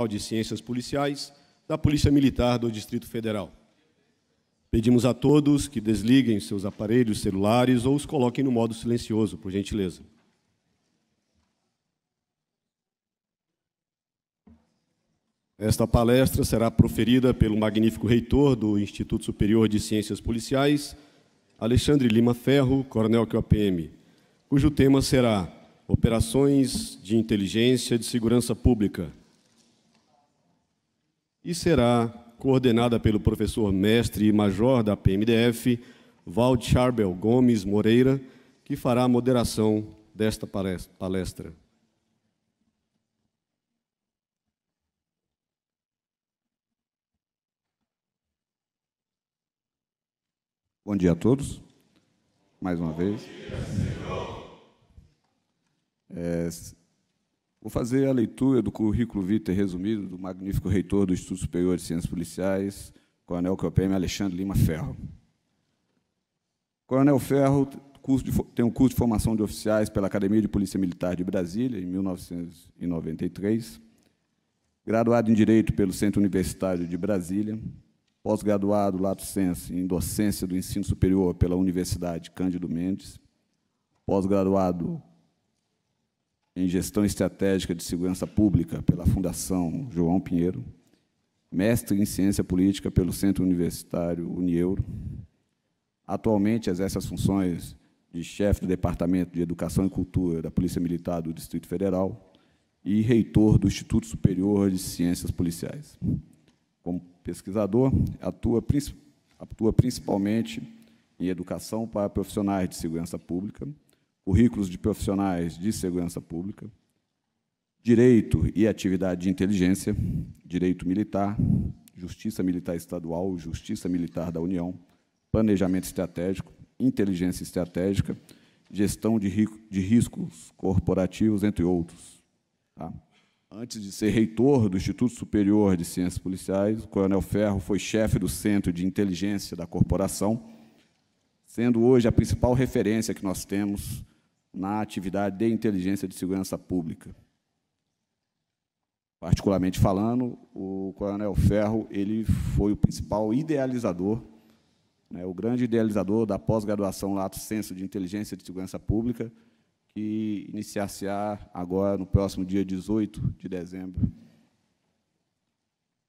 de Ciências Policiais da Polícia Militar do Distrito Federal. Pedimos a todos que desliguem seus aparelhos celulares ou os coloquem no modo silencioso, por gentileza. Esta palestra será proferida pelo magnífico reitor do Instituto Superior de Ciências Policiais, Alexandre Lima Ferro, coronel QAPM, cujo tema será Operações de Inteligência de Segurança Pública, e será coordenada pelo professor mestre e major da PMDF, Valde Charbel Gomes Moreira, que fará a moderação desta palestra. Bom dia a todos, mais uma vez. Vou fazer a leitura do currículo vitae resumido do magnífico reitor do Instituto Superior de Ciências Policiais, coronel QAPM Alexandre Lima Ferro. Coronel Ferro tem um curso de formação de oficiais pela Academia de Polícia Militar de Brasília, em 1993, graduado em Direito pelo Centro Universitário de Brasília, pós-graduado, lato sensu, em Docência do Ensino Superior pela Universidade Cândido Mendes, pós-graduado em Gestão Estratégica de Segurança Pública pela Fundação João Pinheiro, mestre em Ciência Política pelo Centro Universitário Unieuro. Atualmente exerce as funções de chefe do Departamento de Educação e Cultura da Polícia Militar do Distrito Federal e reitor do Instituto Superior de Ciências Policiais. Como pesquisador, atua principalmente em educação para profissionais de segurança pública, currículos de profissionais de segurança pública, direito e atividade de inteligência, direito militar, justiça militar estadual, justiça militar da União, planejamento estratégico, inteligência estratégica, gestão de riscos corporativos, entre outros. Tá? Antes de ser reitor do Instituto Superior de Ciências Policiais, o coronel Ferro foi chefe do Centro de Inteligência da Corporação, sendo hoje a principal referência que nós temos na atividade de inteligência de segurança pública. Particularmente falando, o coronel Ferro ele foi o principal idealizador, o grande idealizador da pós-graduação lato sensu de inteligência de segurança pública, que iniciar-se-á agora no próximo dia 18 de dezembro.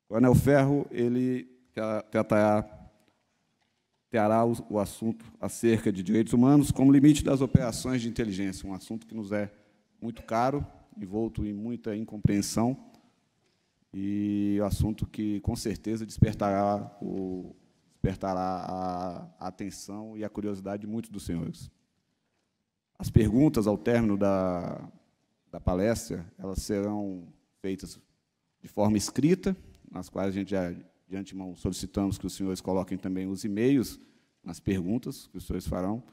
O coronel Ferro ele trará o assunto acerca de direitos humanos como limite das operações de inteligência, um assunto que nos é muito caro, envolto em muita incompreensão, e o assunto que, com certeza, despertará a atenção e a curiosidade de muitos dos senhores. As perguntas, ao término da palestra, elas serão feitas de forma escrita, nas quais a gente já, de antemão, solicitamos que os senhores coloquem também os e-mails nas perguntas que os senhores farão,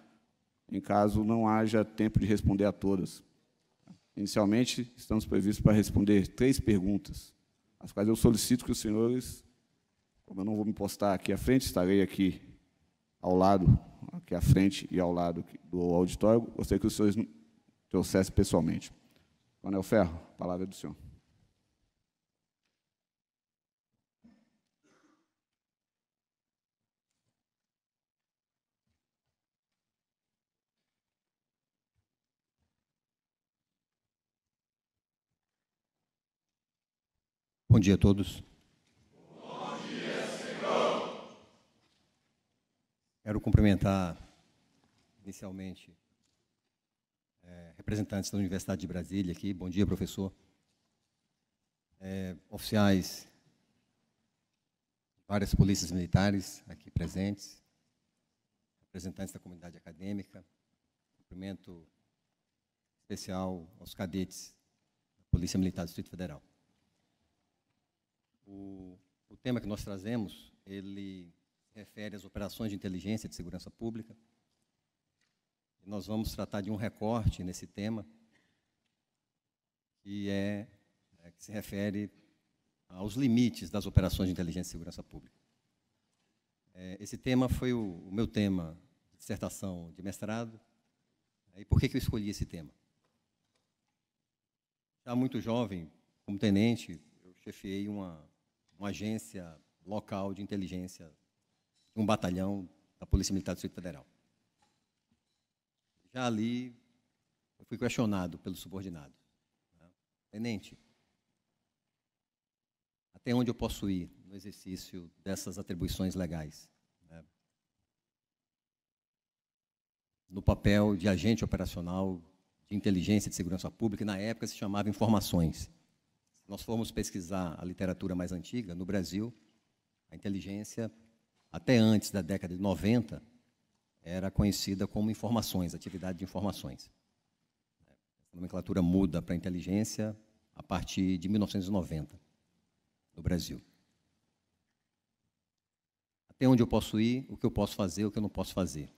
em caso não haja tempo de responder a todas. Inicialmente, estamos previstos para responder 3 perguntas, as quais eu solicito que os senhores, como eu não vou me postar aqui à frente, estarei aqui ao lado, aqui à frente e ao lado do auditório, gostaria que os senhores trouxessem pessoalmente. Coronel Ferro, a palavra é do senhor. Bom dia a todos. Bom dia, senhor. Quero cumprimentar, inicialmente, representantes da Universidade de Brasília aqui. Bom dia, professor. Oficiais, várias polícias militares aqui presentes, representantes da comunidade acadêmica, cumprimento especial aos cadetes da Polícia Militar do Distrito Federal. O tema que nós trazemos, ele se refere às operações de inteligência de segurança pública. E nós vamos tratar de um recorte nesse tema, que se refere aos limites das operações de inteligência e segurança pública. Esse tema foi o meu tema de dissertação de mestrado. E por que eu escolhi esse tema? Já muito jovem, como tenente, eu chefiei uma agência local de inteligência, um batalhão da Polícia Militar do Distrito Federal. Já ali, eu fui questionado pelos subordinados. Tenente, até onde eu posso ir no exercício dessas atribuições legais? No papel de agente operacional de inteligência e de segurança pública, e na época se chamava informações. Se nós formos pesquisar a literatura mais antiga, no Brasil, a inteligência, até antes da década de 90, era conhecida como informações, atividade de informações. A nomenclatura muda para inteligência a partir de 1990, no Brasil. Até onde eu posso ir, o que eu posso fazer, o que eu não posso fazer.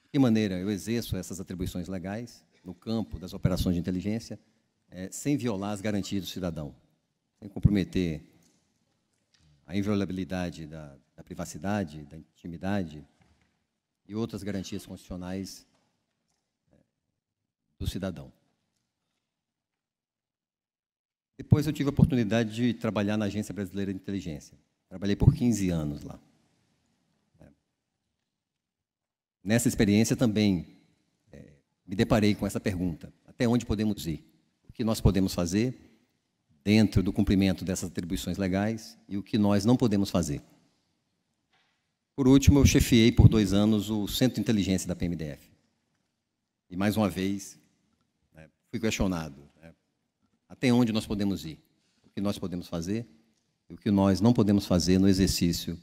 De que maneira eu exerço essas atribuições legais no campo das operações de inteligência, sem violar as garantias do cidadão, sem comprometer a inviolabilidade da privacidade, da intimidade e outras garantias constitucionais do cidadão. Depois eu tive a oportunidade de trabalhar na Agência Brasileira de Inteligência. Trabalhei por 15 anos lá. Nessa experiência também me deparei com essa pergunta: até onde podemos ir? O que nós podemos fazer dentro do cumprimento dessas atribuições legais e o que nós não podemos fazer? Por último, eu chefiei por 2 anos o Centro de Inteligência da PMDF. E, mais uma vez, fui questionado: até onde nós podemos ir? O que nós podemos fazer e o que nós não podemos fazer no exercício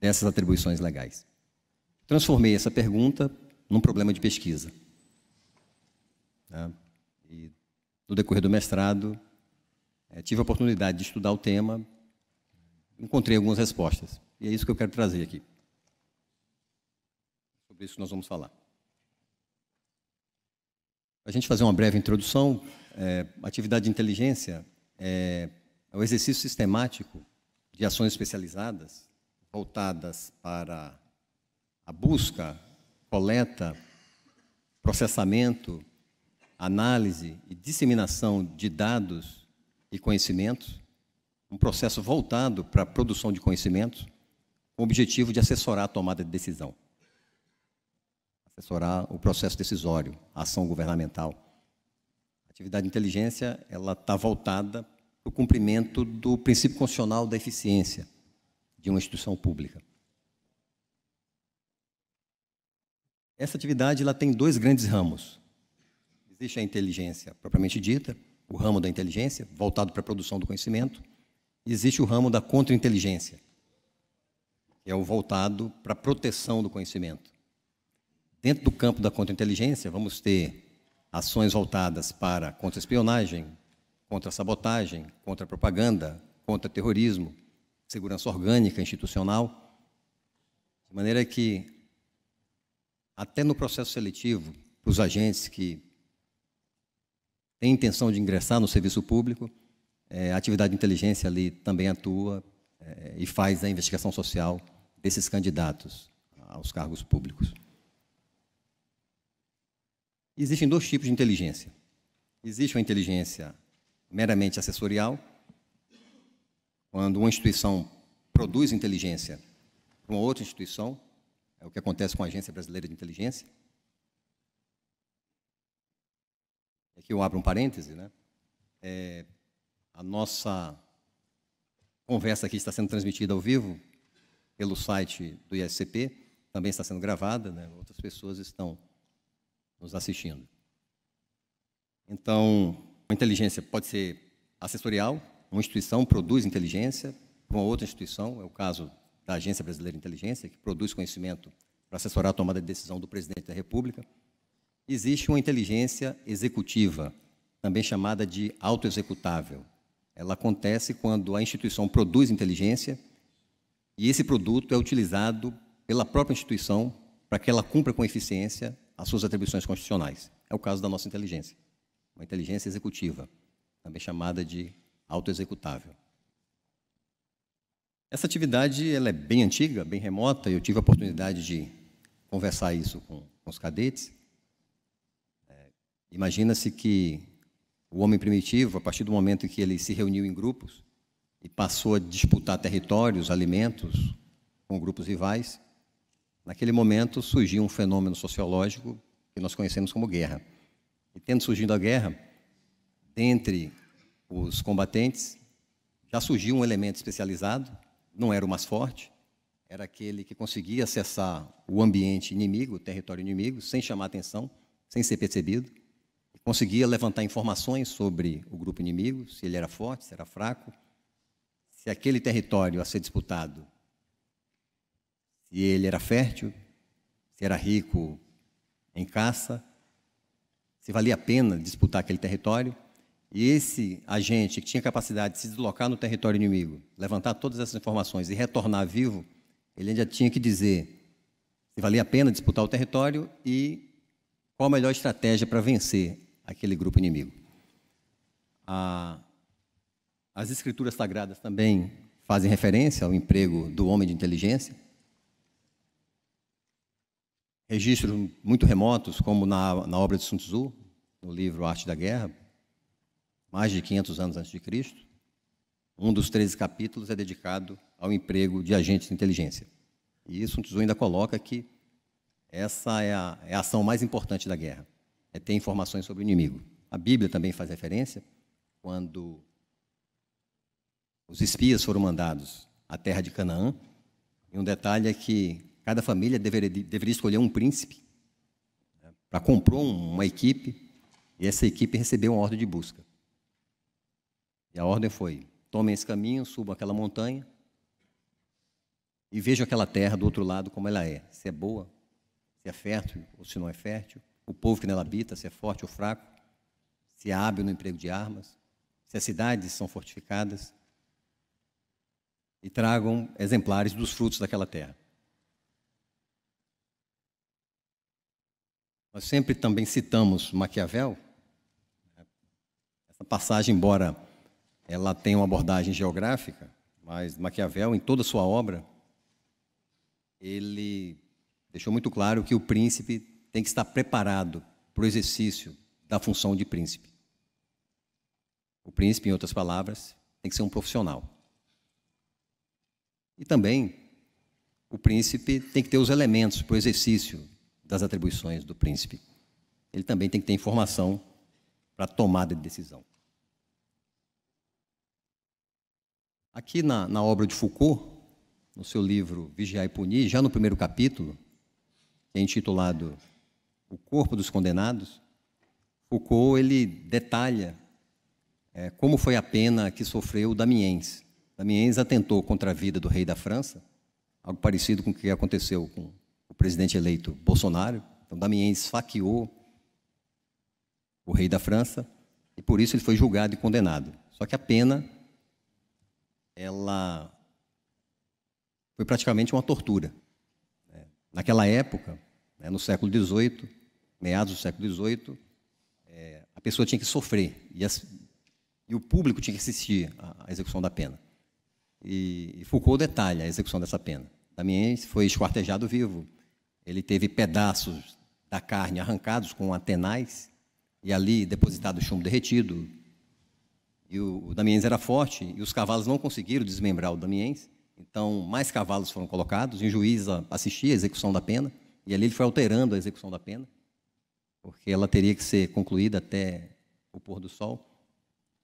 dessas atribuições legais? Transformei essa pergunta num problema de pesquisa. E, no decorrer do mestrado, tive a oportunidade de estudar o tema, encontrei algumas respostas. E é isso que eu quero trazer aqui. Sobre isso que nós vamos falar. Para a gente fazer uma breve introdução, a atividade de inteligência é o exercício sistemático de ações especializadas voltadas para a busca, coleta, processamento, análise e disseminação de dados e conhecimentos, um processo voltado para a produção de conhecimentos, com o objetivo de assessorar a tomada de decisão, assessorar o processo decisório, a ação governamental. A atividade de inteligência está voltada para o cumprimento do princípio constitucional da eficiência de uma instituição pública. Essa atividade tem 2 grandes ramos. Existe a inteligência propriamente dita, o ramo da inteligência, voltado para a produção do conhecimento, e existe o ramo da contra-inteligência, que é o voltado para a proteção do conhecimento. Dentro do campo da contra-inteligência, vamos ter ações voltadas para contra-espionagem, contra-sabotagem, contra-propaganda, contra-terrorismo, segurança orgânica institucional, de maneira que, até no processo seletivo, para os agentes que têm intenção de ingressar no serviço público, a atividade de inteligência ali também atua e faz a investigação social desses candidatos aos cargos públicos. Existem 2 tipos de inteligência. Existe uma inteligência meramente assessorial, quando uma instituição produz inteligência para uma outra instituição, é o que acontece com a Agência Brasileira de Inteligência. Aqui eu abro um parêntese, a nossa conversa aqui está sendo transmitida ao vivo pelo site do ISCP, também está sendo gravada, outras pessoas estão nos assistindo. Então, a inteligência pode ser assessorial, uma instituição produz inteligência para uma outra instituição, é o caso da Agência Brasileira de Inteligência, que produz conhecimento para assessorar a tomada de decisão do presidente da República. Existe uma inteligência executiva, também chamada de autoexecutável. Ela acontece quando a instituição produz inteligência e esse produto é utilizado pela própria instituição para que ela cumpra com eficiência as suas atribuições constitucionais. É o caso da nossa inteligência, uma inteligência executiva, também chamada de autoexecutável. Essa atividade ela é bem antiga, bem remota, e eu tive a oportunidade de conversar isso com os cadetes. Imagina-se que o homem primitivo, a partir do momento em que ele se reuniu em grupos e passou a disputar territórios, alimentos com grupos rivais, naquele momento surgiu um fenômeno sociológico que nós conhecemos como guerra. E tendo surgido a guerra, dentre os combatentes, já surgiu um elemento especializado, não era o mais forte, era aquele que conseguia acessar o ambiente inimigo, o território inimigo, sem chamar atenção, sem ser percebido, e conseguia levantar informações sobre o grupo inimigo, se ele era forte, se era fraco, se aquele território a ser disputado, se ele era fértil, se era rico em caça, se valia a pena disputar aquele território. E esse agente que tinha capacidade de se deslocar no território inimigo, levantar todas essas informações e retornar vivo, ele ainda tinha que dizer se valia a pena disputar o território e qual a melhor estratégia para vencer aquele grupo inimigo. As escrituras sagradas também fazem referência ao emprego do homem de inteligência. Registros muito remotos, como na obra de Sun Tzu, no livro Arte da Guerra, mais de 500 anos antes de Cristo, um dos 13 capítulos é dedicado ao emprego de agentes de inteligência. E Sun Tzu ainda coloca que essa é a ação mais importante da guerra, é ter informações sobre o inimigo. A Bíblia também faz referência quando os espias foram mandados à terra de Canaã, e um detalhe é que cada família deveria escolher um príncipe para comprar uma equipe, e essa equipe recebeu uma ordem de busca. E a ordem foi: tomem esse caminho, subam aquela montanha e vejam aquela terra do outro lado como ela é. Se é boa, se é fértil ou se não é fértil, o povo que nela habita, se é forte ou fraco, se é hábil no emprego de armas, se as cidades são fortificadas, e tragam exemplares dos frutos daquela terra. Nós sempre também citamos Maquiavel. Essa passagem, embora ela tenha uma abordagem geográfica, mas Maquiavel, em toda a sua obra, ele deixou muito claro que o príncipe tem que estar preparado para o exercício da função de príncipe. O príncipe, em outras palavras, tem que ser um profissional. E também o príncipe tem que ter os elementos para o exercício das atribuições do príncipe. Ele também tem que ter informação para a tomada de decisão. Aqui na obra de Foucault, no seu livro Vigiar e Punir, já no primeiro capítulo, que é intitulado O Corpo dos Condenados, Foucault ele detalha como foi a pena que sofreu Damiens. Damiens atentou contra a vida do rei da França, algo parecido com o que aconteceu com o presidente eleito Bolsonaro. Então, Damiens esfaqueou o rei da França e, por isso, ele foi julgado e condenado. Só que a pena, ela foi praticamente uma tortura. Naquela época, no século XVIII, meados do século XVIII, a pessoa tinha que sofrer e o público tinha que assistir à execução da pena. E Foucault detalha a execução dessa pena. Damiens foi esquartejado vivo. Ele teve pedaços da carne arrancados com atenais e ali depositado chumbo derretido. E o Damiens era forte e os cavalos não conseguiram desmembrar o Damiens. Então, mais cavalos foram colocados e o juiz assistia à execução da pena. E ali ele foi alterando a execução da pena, porque ela teria que ser concluída até o pôr do sol.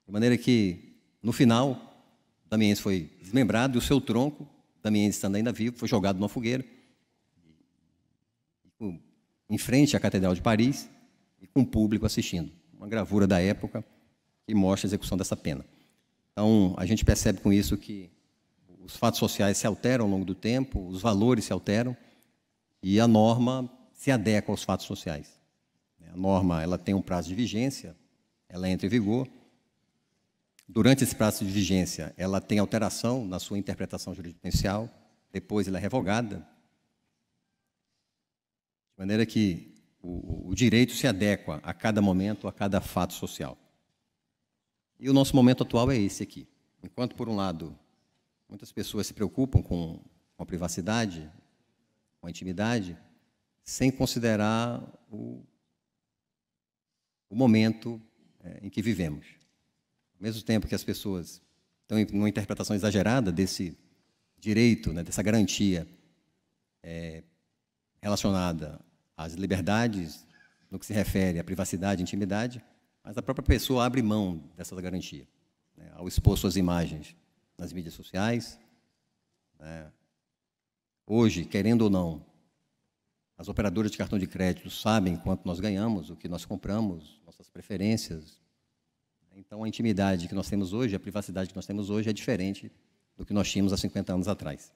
De maneira que, no final, Damiens foi desmembrado e o seu tronco, Damiens estando ainda vivo, foi jogado numa fogueira, em frente à Catedral de Paris, e com o público assistindo. Uma gravura da época que mostra a execução dessa pena. Então, a gente percebe com isso que os fatos sociais se alteram ao longo do tempo, os valores se alteram, e a norma se adequa aos fatos sociais. A norma ela tem um prazo de vigência, ela entra em vigor. Durante esse prazo de vigência, ela tem alteração na sua interpretação jurisprudencial, depois ela é revogada, de maneira que o direito se adequa a cada momento, a cada fato social. E o nosso momento atual é esse aqui. Enquanto, por um lado, muitas pessoas se preocupam com a privacidade, com a intimidade, sem considerar o momento em que vivemos. Ao mesmo tempo que as pessoas estão em uma interpretação exagerada desse direito, né, dessa garantia relacionada às liberdades, no que se refere à privacidade e intimidade, mas a própria pessoa abre mão dessa garantia, né, ao expor suas imagens nas mídias sociais. Né. Hoje, querendo ou não, as operadoras de cartão de crédito sabem quanto nós ganhamos, o que nós compramos, nossas preferências. Então, a intimidade que nós temos hoje, a privacidade que nós temos hoje é diferente do que nós tínhamos há 50 anos atrás.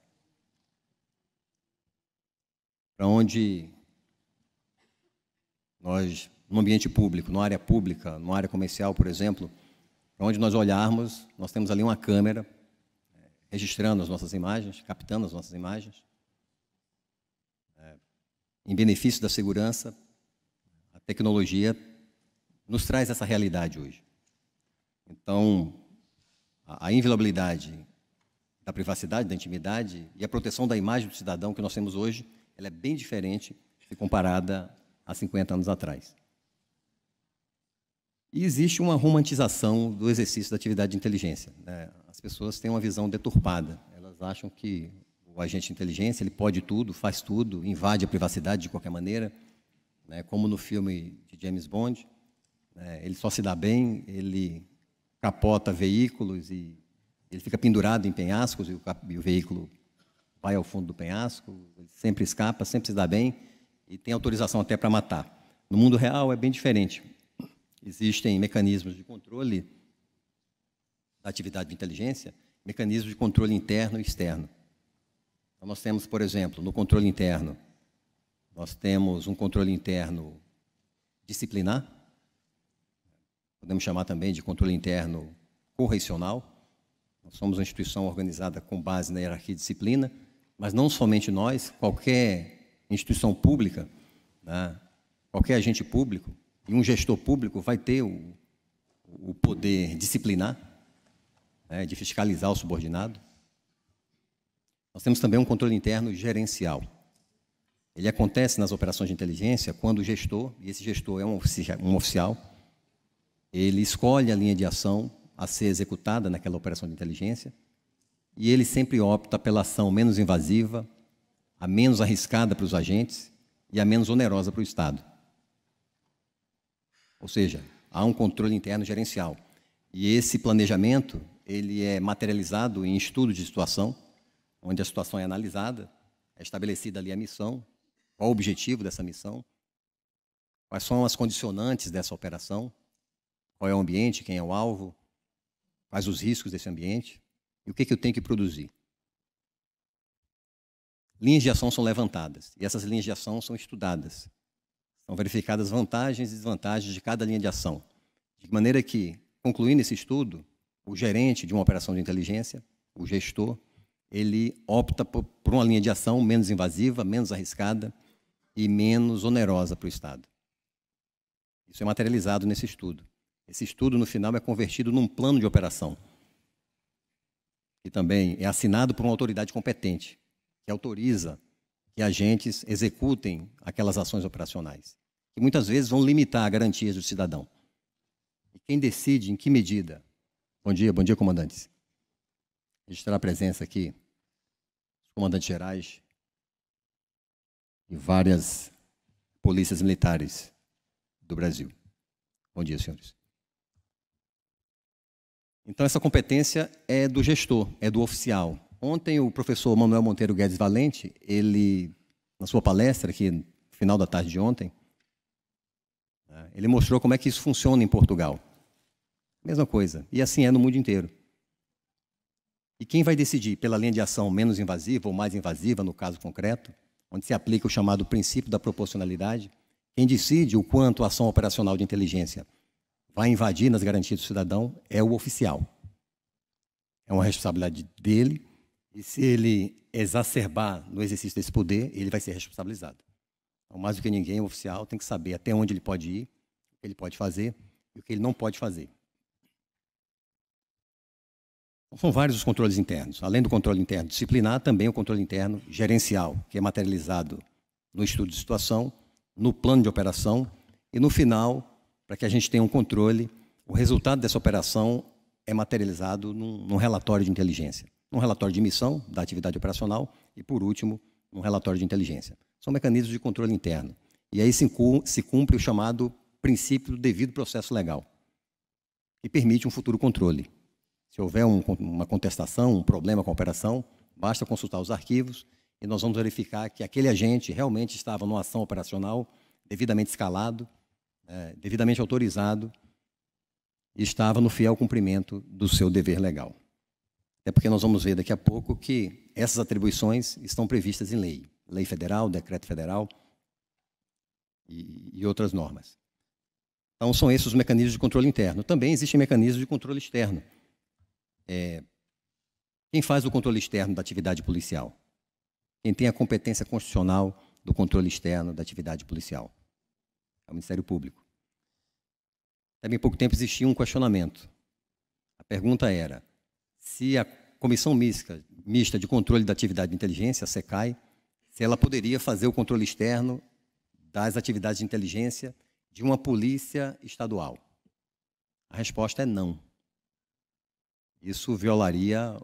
Para onde nós, no ambiente público, na área pública, numa área comercial, por exemplo, para onde nós olharmos, nós temos ali uma câmera registrando as nossas imagens, captando as nossas imagens. Em benefício da segurança, a tecnologia nos traz essa realidade hoje. Então, a inviolabilidade da privacidade, da intimidade e a proteção da imagem do cidadão que nós temos hoje, ela é bem diferente se comparada a 50 anos atrás. E existe uma romantização do exercício da atividade de inteligência, né? As pessoas têm uma visão deturpada. Elas acham que o agente de inteligência ele pode tudo, faz tudo, invade a privacidade de qualquer maneira, né? Como no filme de James Bond, né? Ele só se dá bem, ele capota veículos e ele fica pendurado em penhascos e o veículo vai ao fundo do penhasco, ele sempre escapa, sempre se dá bem e tem autorização até para matar. No mundo real é bem diferente. Existem mecanismos de controle da atividade de inteligência, mecanismos de controle interno e externo. Então, nós temos, por exemplo, no controle interno, nós temos um controle interno disciplinar, podemos chamar também de controle interno correcional. Nós somos uma instituição organizada com base na hierarquia e disciplina, mas não somente nós, qualquer instituição pública, né, qualquer agente público e um gestor público vai ter o poder disciplinar, né, de fiscalizar o subordinado. Nós temos também um controle interno gerencial. Ele acontece nas operações de inteligência quando o gestor, e esse gestor é um oficial, ele escolhe a linha de ação a ser executada naquela operação de inteligência e ele sempre opta pela ação menos invasiva, a menos arriscada para os agentes e a menos onerosa para o Estado. Ou seja, há um controle interno gerencial. E esse planejamento ele é materializado em estudo de situação, onde a situação é analisada, é estabelecida ali a missão, qual o objetivo dessa missão, quais são as condicionantes dessa operação, qual é o ambiente, quem é o alvo, quais os riscos desse ambiente e o que eu tenho que produzir. Linhas de ação são levantadas e essas linhas de ação são estudadas. São verificadas vantagens e desvantagens de cada linha de ação, de maneira que, concluindo esse estudo, o gerente de uma operação de inteligência, o gestor, ele opta por uma linha de ação menos invasiva, menos arriscada e menos onerosa para o Estado. Isso é materializado nesse estudo. Esse estudo, no final, é convertido num plano de operação, que também é assinado por uma autoridade competente, que autoriza que agentes executem aquelas ações operacionais, que muitas vezes vão limitar garantias do cidadão. E quem decide em que medida? Bom dia, comandantes. Registrar a presença aqui dos comandantes gerais e várias polícias militares do Brasil. Bom dia, senhores. Então, essa competência é do gestor, é do oficial. Ontem, o professor Manuel Monteiro Guedes Valente, ele, na sua palestra, aqui no final da tarde de ontem, ele mostrou como é que isso funciona em Portugal. Mesma coisa. E assim é no mundo inteiro. E quem vai decidir pela linha de ação menos invasiva ou mais invasiva, no caso concreto, onde se aplica o chamado princípio da proporcionalidade, quem decide o quanto a ação operacional de inteligência vai invadir nas garantias do cidadão é o oficial. É uma responsabilidade dele, e se ele exacerbar no exercício desse poder, ele vai ser responsabilizado. Então, mais do que ninguém, o oficial tem que saber até onde ele pode ir, o que ele pode fazer e o que ele não pode fazer. Então, são vários os controles internos. Além do controle interno disciplinar, também o controle interno gerencial, que é materializado no estudo de situação, no plano de operação e, no final, para que a gente tenha um controle o resultado dessa operação é materializado num relatório de inteligência, num relatório de missão da atividade operacional e, por último, num relatório de inteligência. São mecanismos de controle interno. E aí se cumpre o chamado princípio do devido processo legal, que permite um futuro controle. Se houver uma contestação, um problema com a operação, basta consultar os arquivos e nós vamos verificar que aquele agente realmente estava numa ação operacional devidamente escalado, devidamente autorizado e estava no fiel cumprimento do seu dever legal. Até porque nós vamos ver daqui a pouco que essas atribuições estão previstas em lei. Lei federal, decreto federal e outras normas. Então, são esses os mecanismos de controle interno. Também existem mecanismos de controle externo. Quem faz o controle externo da atividade policial? Quem tem a competência constitucional do controle externo da atividade policial? É o Ministério Público. Até bem pouco tempo existia um questionamento. A pergunta era se a Comissão Mista de Controle da Atividade de Inteligência, a SECAI, se ela poderia fazer o controle externo das atividades de inteligência de uma polícia estadual. A resposta é não. Isso violaria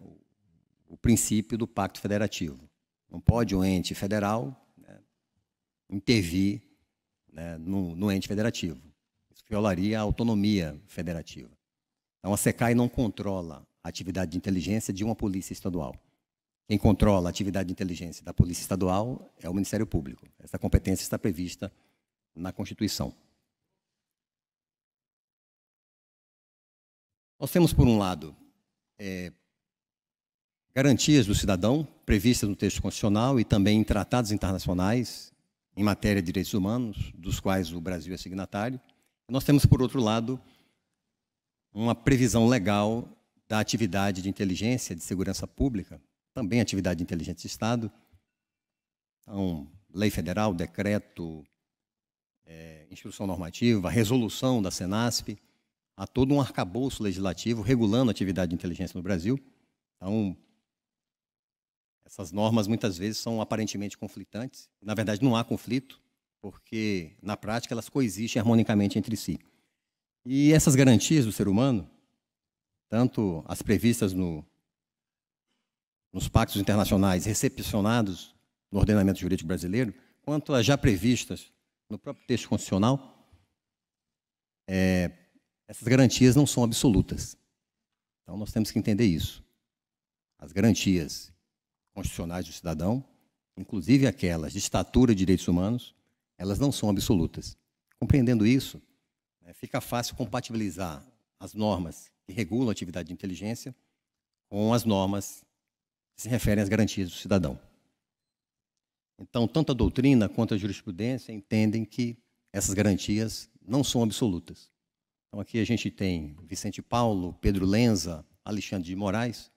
o princípio do Pacto Federativo. Não pode um ente federal intervir no ente federativo. Isso violaria a autonomia federativa. Então, a SECAI não controla a atividade de inteligência de uma polícia estadual. Quem controla a atividade de inteligência da Polícia Estadual é o Ministério Público. Essa competência está prevista na Constituição. Nós temos, por um lado, garantias do cidadão, previstas no texto constitucional e também em tratados internacionais em matéria de direitos humanos, dos quais o Brasil é signatário. E nós temos, por outro lado, uma previsão legal da atividade de inteligência de segurança pública, também atividade de inteligência de Estado. Então, lei federal, decreto, instrução normativa, resolução da Senasp, há todo um arcabouço legislativo regulando a atividade de inteligência no Brasil. Então, essas normas muitas vezes são aparentemente conflitantes. Na verdade, não há conflito, porque na prática elas coexistem harmonicamente entre si. E essas garantias do ser humano, tanto as previstas nos pactos internacionais recepcionados no ordenamento jurídico brasileiro, quanto as já previstas no próprio texto constitucional, essas garantias não são absolutas. Então, nós temos que entender isso. As garantias constitucionais do cidadão, inclusive aquelas de estatura de direitos humanos, elas não são absolutas. Compreendendo isso, fica fácil compatibilizar as normas que regulam a atividade de inteligência com as normas que se referem às garantias do cidadão. Então, tanto a doutrina quanto a jurisprudência entendem que essas garantias não são absolutas. Então, aqui a gente tem Vicente Paulo, Pedro Lenza, Alexandre de Moraes,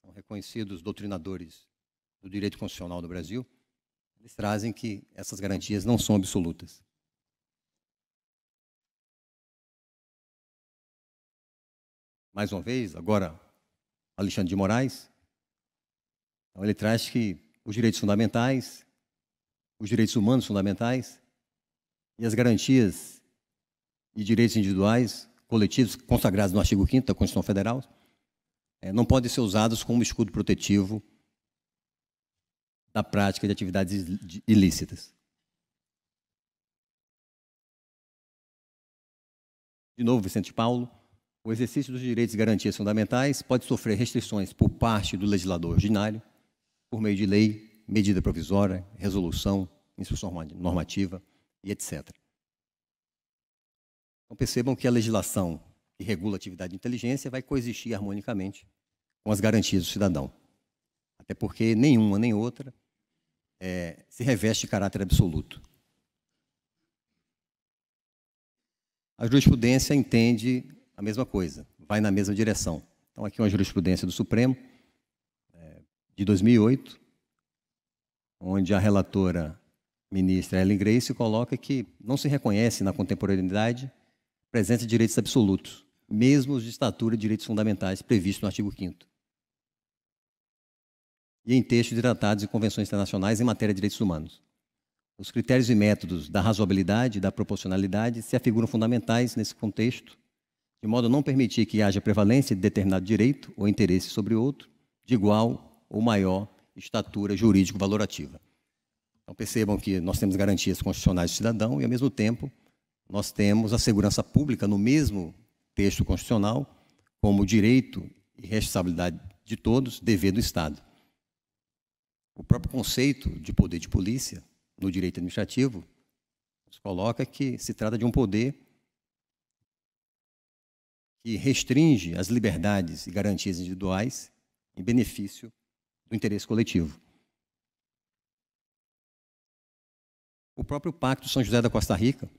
são reconhecidos doutrinadores do direito constitucional do Brasil. Eles trazem que essas garantias não são absolutas. Mais uma vez, agora, Alexandre de Moraes, então ele traz que os direitos fundamentais, os direitos humanos fundamentais e as garantias e direitos individuais coletivos consagrados no artigo 5º da Constituição Federal não podem ser usados como escudo protetivo da prática de atividades ilícitas. De novo, Vicente Paulo, o exercício dos direitos e garantias fundamentais pode sofrer restrições por parte do legislador ordinário, por meio de lei, medida provisória, resolução, instrução normativa e etc. Então, percebam que a legislação que regula a atividade de inteligência vai coexistir harmonicamente com as garantias do cidadão. Até porque nenhuma nem outra se reveste de caráter absoluto. A jurisprudência entende a mesma coisa, vai na mesma direção. Então, aqui uma jurisprudência do Supremo, de 2008, onde a relatora ministra Ellen Grace coloca que não se reconhece na contemporaneidade presença de direitos absolutos, mesmo os de estatura de direitos fundamentais previstos no artigo 5º. E em textos de tratados e convenções internacionais em matéria de direitos humanos. Os critérios e métodos da razoabilidade e da proporcionalidade se afiguram fundamentais nesse contexto, de modo a não permitir que haja prevalência de determinado direito ou interesse sobre outro, de igual ou maior estatura jurídico-valorativa. Então, percebam que nós temos garantias constitucionais do cidadão e, ao mesmo tempo, nós temos a segurança pública no mesmo texto constitucional como direito e responsabilidade de todos, dever do Estado. O próprio conceito de poder de polícia no direito administrativo nos coloca que se trata de um poder que restringe as liberdades e garantias individuais em benefício do interesse coletivo. O próprio Pacto São José da Costa Rica,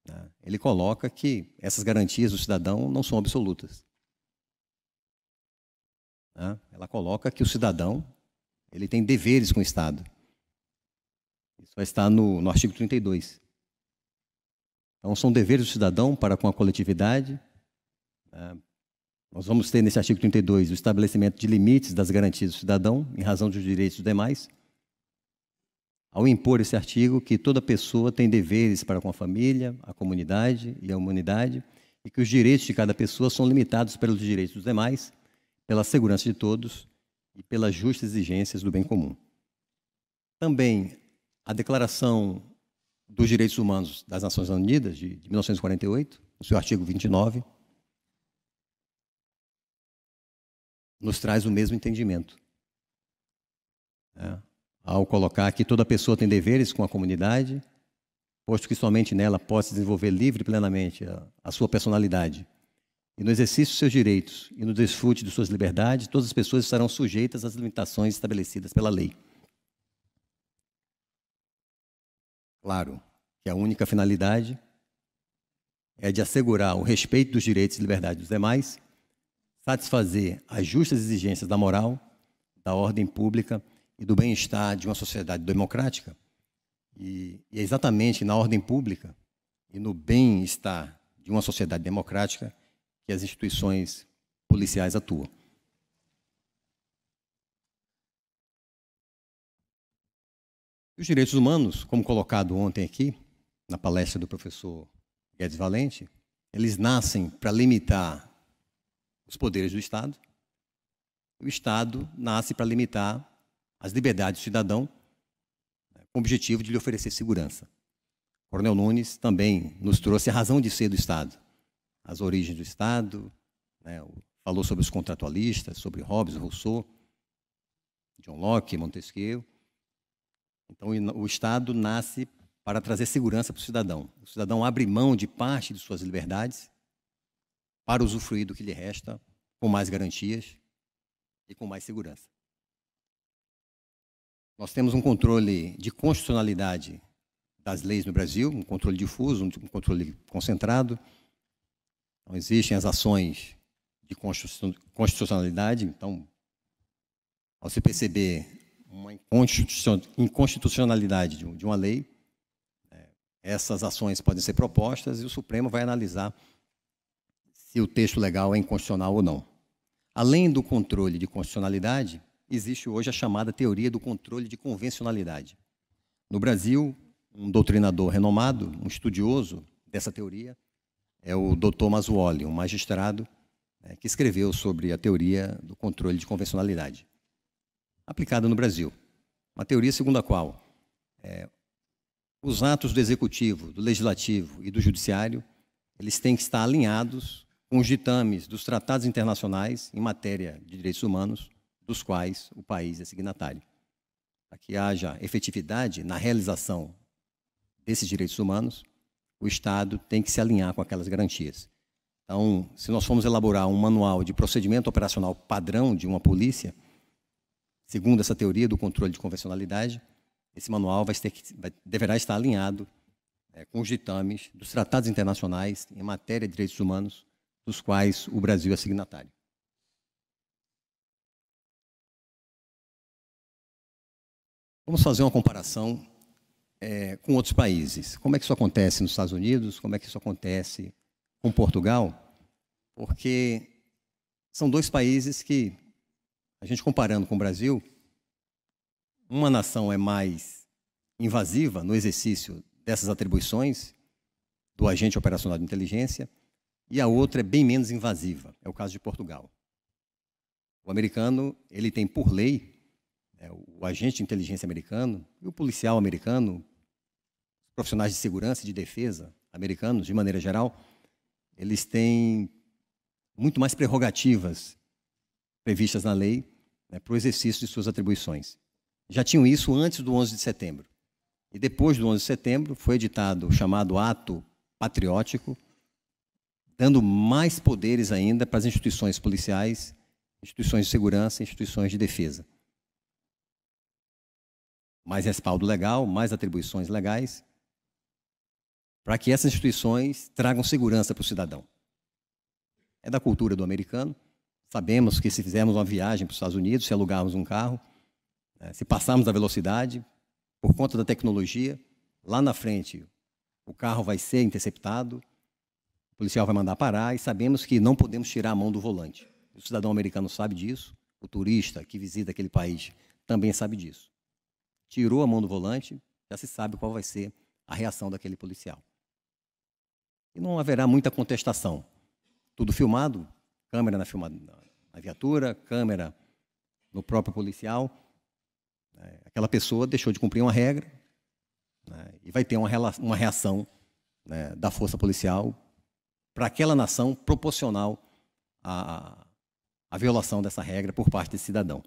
né, ele coloca que essas garantias do cidadão não são absolutas. Né? Ela coloca que o cidadão ele tem deveres com o Estado. Isso vai estar no artigo 32. Então, são deveres do cidadão para com a coletividade. Nós vamos ter nesse artigo 32 o estabelecimento de limites das garantias do cidadão em razão dos direitos dos demais. Ao impor esse artigo que toda pessoa tem deveres para com a família, a comunidade e a humanidade e que os direitos de cada pessoa são limitados pelos direitos dos demais, pela segurança de todos e pelas justas exigências do bem comum. Também a Declaração dos Direitos Humanos das Nações Unidas, de 1948, no seu artigo 29, nos traz o mesmo entendimento. Ao colocar que toda pessoa tem deveres com a comunidade, posto que somente nela pode desenvolver livre e plenamente a sua personalidade. E no exercício dos seus direitos e no desfrute de suas liberdades, todas as pessoas estarão sujeitas às limitações estabelecidas pela lei. Claro que a única finalidade é de assegurar o respeito dos direitos e liberdades dos demais, satisfazer as justas exigências da moral, da ordem pública e do bem-estar de uma sociedade democrática. E é exatamente na ordem pública e no bem-estar de uma sociedade democrática que as instituições policiais atuam. Os direitos humanos, como colocado ontem aqui, na palestra do professor Guedes Valente, eles nascem para limitar os poderes do Estado. O Estado nasce para limitar as liberdades do cidadão, com o objetivo de lhe oferecer segurança. O Coronel Nunes também nos trouxe a razão de ser do Estado, as origens do Estado, né, falou sobre os contratualistas, sobre Hobbes, Rousseau, John Locke, Montesquieu. Então, o Estado nasce para trazer segurança para o cidadão. O cidadão abre mão de parte de suas liberdades para usufruir do que lhe resta com mais garantias e com mais segurança. Nós temos um controle de constitucionalidade das leis no Brasil, um controle difuso, um controle concentrado. Então, existem as ações de constitucionalidade. Então, ao se perceber uma inconstitucionalidade de uma lei, essas ações podem ser propostas e o Supremo vai analisar se o texto legal é inconstitucional ou não. Além do controle de constitucionalidade, existe hoje a chamada teoria do controle de convencionalidade. No Brasil, um doutrinador renomado, um estudioso dessa teoria, é o Dr. Masuoli, um magistrado que escreveu sobre a teoria do controle de convencionalidade, aplicada no Brasil. Uma teoria segundo a qual os atos do Executivo, do Legislativo e do Judiciário, eles têm que estar alinhados com os ditames dos tratados internacionais em matéria de direitos humanos, dos quais o país é signatário. Para que haja efetividade na realização desses direitos humanos, o Estado tem que se alinhar com aquelas garantias. Então, se nós formos elaborar um manual de procedimento operacional padrão de uma polícia, segundo essa teoria do controle de convencionalidade, esse manual deverá estar alinhado com os ditames dos tratados internacionais em matéria de direitos humanos, dos quais o Brasil é signatário. Vamos fazer uma comparação com outros países. Como é que isso acontece nos Estados Unidos? Como é que isso acontece com Portugal? Porque são dois países que, a gente comparando com o Brasil, uma nação é mais invasiva no exercício dessas atribuições do agente operacional de inteligência e a outra é bem menos invasiva, é o caso de Portugal. O americano, ele tem por lei, o agente de inteligência americano e o policial americano, os profissionais de segurança e de defesa americanos, de maneira geral, eles têm muito mais prerrogativas previstas na lei, né, para o exercício de suas atribuições. Já tinham isso antes do 11 de setembro. E depois do 11 de setembro foi editado o chamado Ato Patriótico, dando mais poderes ainda para as instituições policiais, instituições de segurança e instituições de defesa. Mais respaldo legal, mais atribuições legais, para que essas instituições tragam segurança para o cidadão. É da cultura do americano. Sabemos que se fizermos uma viagem para os Estados Unidos, se alugarmos um carro, se passarmos da velocidade, por conta da tecnologia, lá na frente o carro vai ser interceptado, o policial vai mandar parar, e sabemos que não podemos tirar a mão do volante. O cidadão americano sabe disso, o turista que visita aquele país também sabe disso. Tirou a mão do volante, já se sabe qual vai ser a reação daquele policial. E não haverá muita contestação. Tudo filmado, câmera na viatura, câmera no próprio policial. Aquela pessoa deixou de cumprir uma regra, né, e vai ter uma reação, né, da força policial para aquela nação proporcional à violação dessa regra por parte desse cidadão.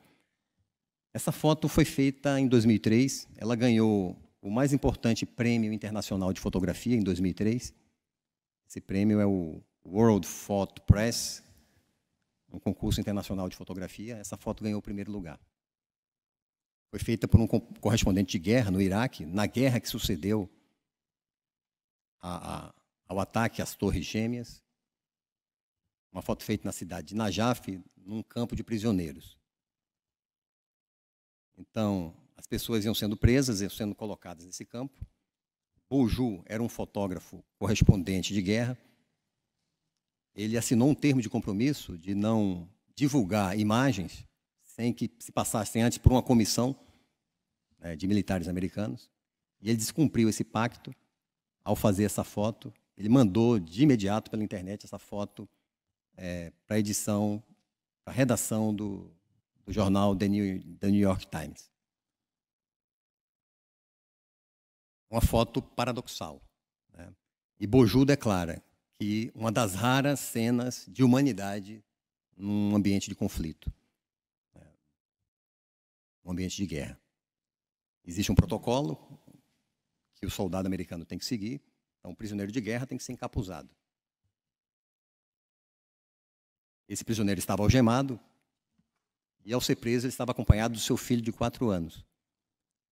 Essa foto foi feita em 2003, ela ganhou o mais importante prêmio internacional de fotografia em 2003. Esse prêmio é o World Photo Press, um concurso internacional de fotografia. Essa foto ganhou o primeiro lugar. Foi feita por um correspondente de guerra no Iraque, na guerra que sucedeu ao ataque às Torres Gêmeas. Uma foto feita na cidade de Najaf, num campo de prisioneiros. Então, as pessoas iam sendo presas, iam sendo colocadas nesse campo. Boju era um fotógrafo correspondente de guerra. Ele assinou um termo de compromisso de não divulgar imagens sem que se passassem antes por uma comissão, né, de militares americanos. E ele descumpriu esse pacto ao fazer essa foto. Ele mandou de imediato pela internet essa foto para a edição, para a redação do jornal The New York Times. Uma foto paradoxal, né? E Boju declara que uma das raras cenas de humanidade num ambiente de conflito, um ambiente de guerra. Existe um protocolo que o soldado americano tem que seguir, então o prisioneiro de guerra tem que ser encapuzado. Esse prisioneiro estava algemado e, ao ser preso, ele estava acompanhado do seu filho de 4 anos.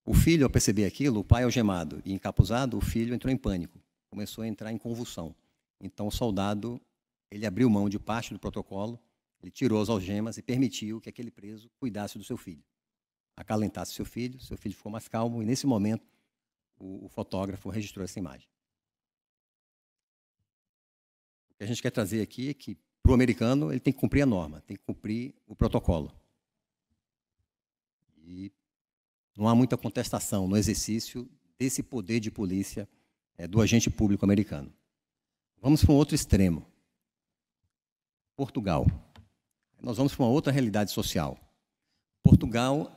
O filho, ao perceber aquilo, o pai algemado e encapuzado, o filho entrou em pânico, começou a entrar em convulsão. Então o soldado, ele abriu mão de parte do protocolo, ele tirou as algemas e permitiu que aquele preso cuidasse do seu filho, acalentasse seu filho ficou mais calmo, e nesse momento o fotógrafo registrou essa imagem. O que a gente quer trazer aqui é que, para o americano, ele tem que cumprir a norma, tem que cumprir o protocolo. E não há muita contestação no exercício desse poder de polícia do agente público americano. Vamos para um outro extremo. Portugal. Nós vamos para uma outra realidade social. Portugal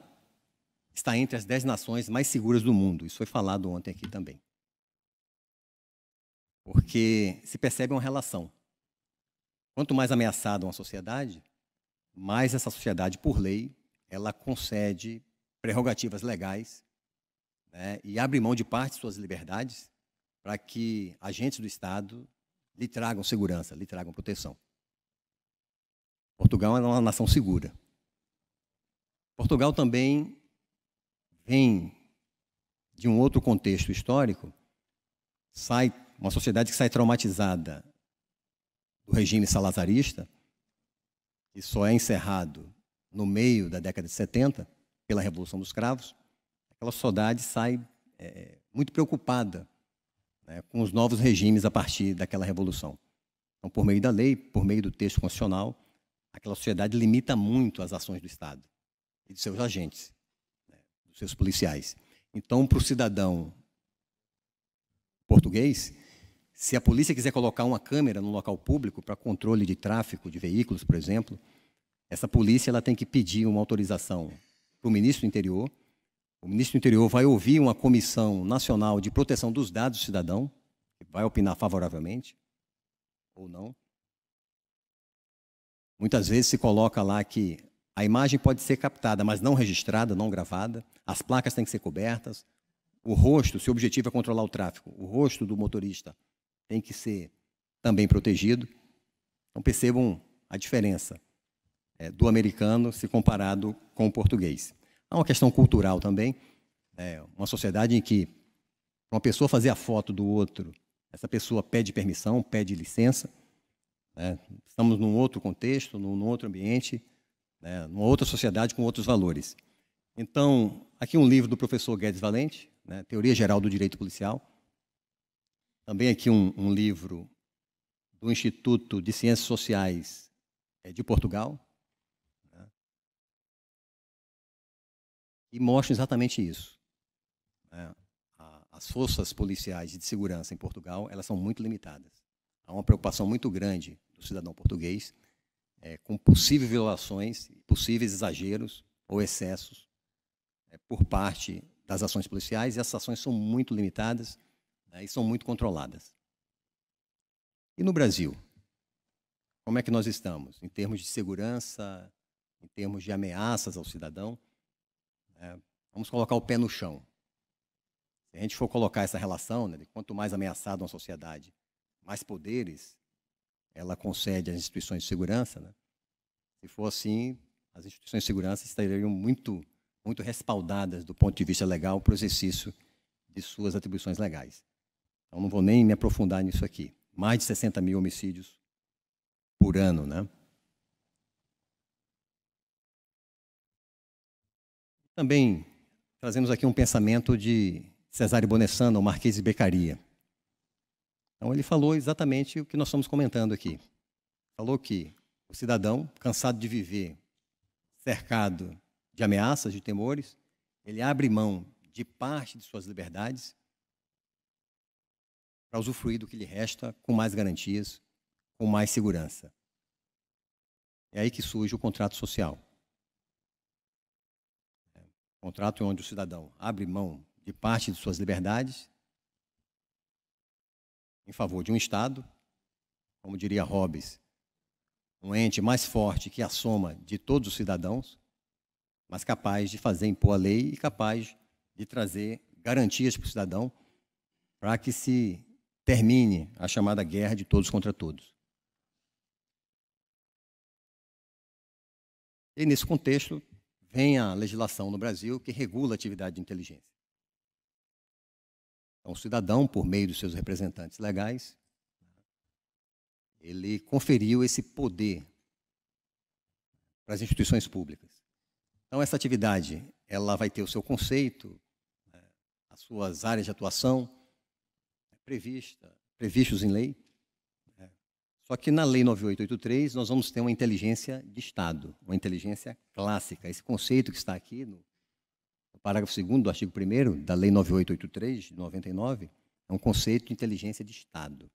está entre as 10 nações mais seguras do mundo. Isso foi falado ontem aqui também. Porque se percebe uma relação. Quanto mais ameaçada uma sociedade, mais essa sociedade, por lei, ela concede prerrogativas legais, né, e abre mão de parte de suas liberdades para que agentes do Estado lhe tragam segurança, lhe tragam proteção. Portugal é uma nação segura. Portugal também vem de um outro contexto histórico, uma sociedade que sai traumatizada do regime salazarista, que só é encerrado no meio da década de 70, pela Revolução dos Cravos. Aquela sociedade sai muito preocupada, né, com os novos regimes a partir daquela revolução. Então, por meio da lei, por meio do texto constitucional, aquela sociedade limita muito as ações do Estado e dos seus agentes, né, dos seus policiais. Então, para o cidadão português, Se a polícia quiser colocar uma câmera no local público para controle de tráfego de veículos, por exemplo, essa polícia ela tem que pedir uma autorização para o ministro do Interior. O ministro do Interior vai ouvir uma comissão nacional de proteção dos dados do cidadão, que vai opinar favoravelmente ou não. Muitas vezes se coloca lá que a imagem pode ser captada, mas não registrada, não gravada. As placas têm que ser cobertas. O rosto, se o objetivo é controlar o tráfego, o rosto do motorista tem que ser também protegido. Então, percebam a diferença do americano se comparado com o português. Há uma questão cultural também. Uma sociedade em que, para uma pessoa fazer a foto do outro, essa pessoa pede permissão, pede licença. Estamos num outro contexto, num outro ambiente, numa outra sociedade com outros valores. Então, aqui um livro do professor Guedes Valente, Teoria Geral do Direito Policial. Também aqui um livro do Instituto de Ciências Sociais de Portugal, e mostra exatamente isso. As forças policiais de segurança em Portugal, elas são muito limitadas. Há uma preocupação muito grande do cidadão português com possíveis violações, possíveis exageros ou excessos por parte das ações policiais, e essas ações são muito limitadas e são muito controladas. E no Brasil? Como é que nós estamos? Em termos de segurança, em termos de ameaças ao cidadão? Vamos colocar o pé no chão. Se a gente for colocar essa relação, de quanto mais ameaçada uma sociedade, mais poderes ela concede às instituições de segurança, Se for assim, as instituições de segurança estariam muito respaldadas do ponto de vista legal para o exercício de suas atribuições legais. Então, não vou nem me aprofundar nisso aqui. Mais de 60 mil homicídios por ano, Também trazemos aqui um pensamento de Cesare Bonessano, o Marquês de Beccaria. Então, ele falou exatamente o que nós estamos comentando aqui. Falou que o cidadão, cansado de viver cercado de ameaças, de temores, ele abre mão de parte de suas liberdades para usufruir do que lhe resta com mais garantias, com mais segurança. É aí que surge o contrato social. Contrato onde o cidadão abre mão de parte de suas liberdades em favor de um Estado, como diria Hobbes, um ente mais forte que a soma de todos os cidadãos, mas capaz de fazer impor a lei e capaz de trazer garantias para o cidadão para que se termine a chamada guerra de todos contra todos. E, nesse contexto, vem a legislação no Brasil que regula a atividade de inteligência. Então, o cidadão, por meio dos seus representantes legais, ele conferiu esse poder para as instituições públicas. Então, essa atividade ela vai ter o seu conceito, as suas áreas de atuação previstos em lei. Só que na Lei 9883 nós vamos ter uma inteligência de Estado, uma inteligência clássica. Esse conceito que está aqui no parágrafo 2º do artigo 1º da Lei 9883, de 99, é um conceito de inteligência de Estado.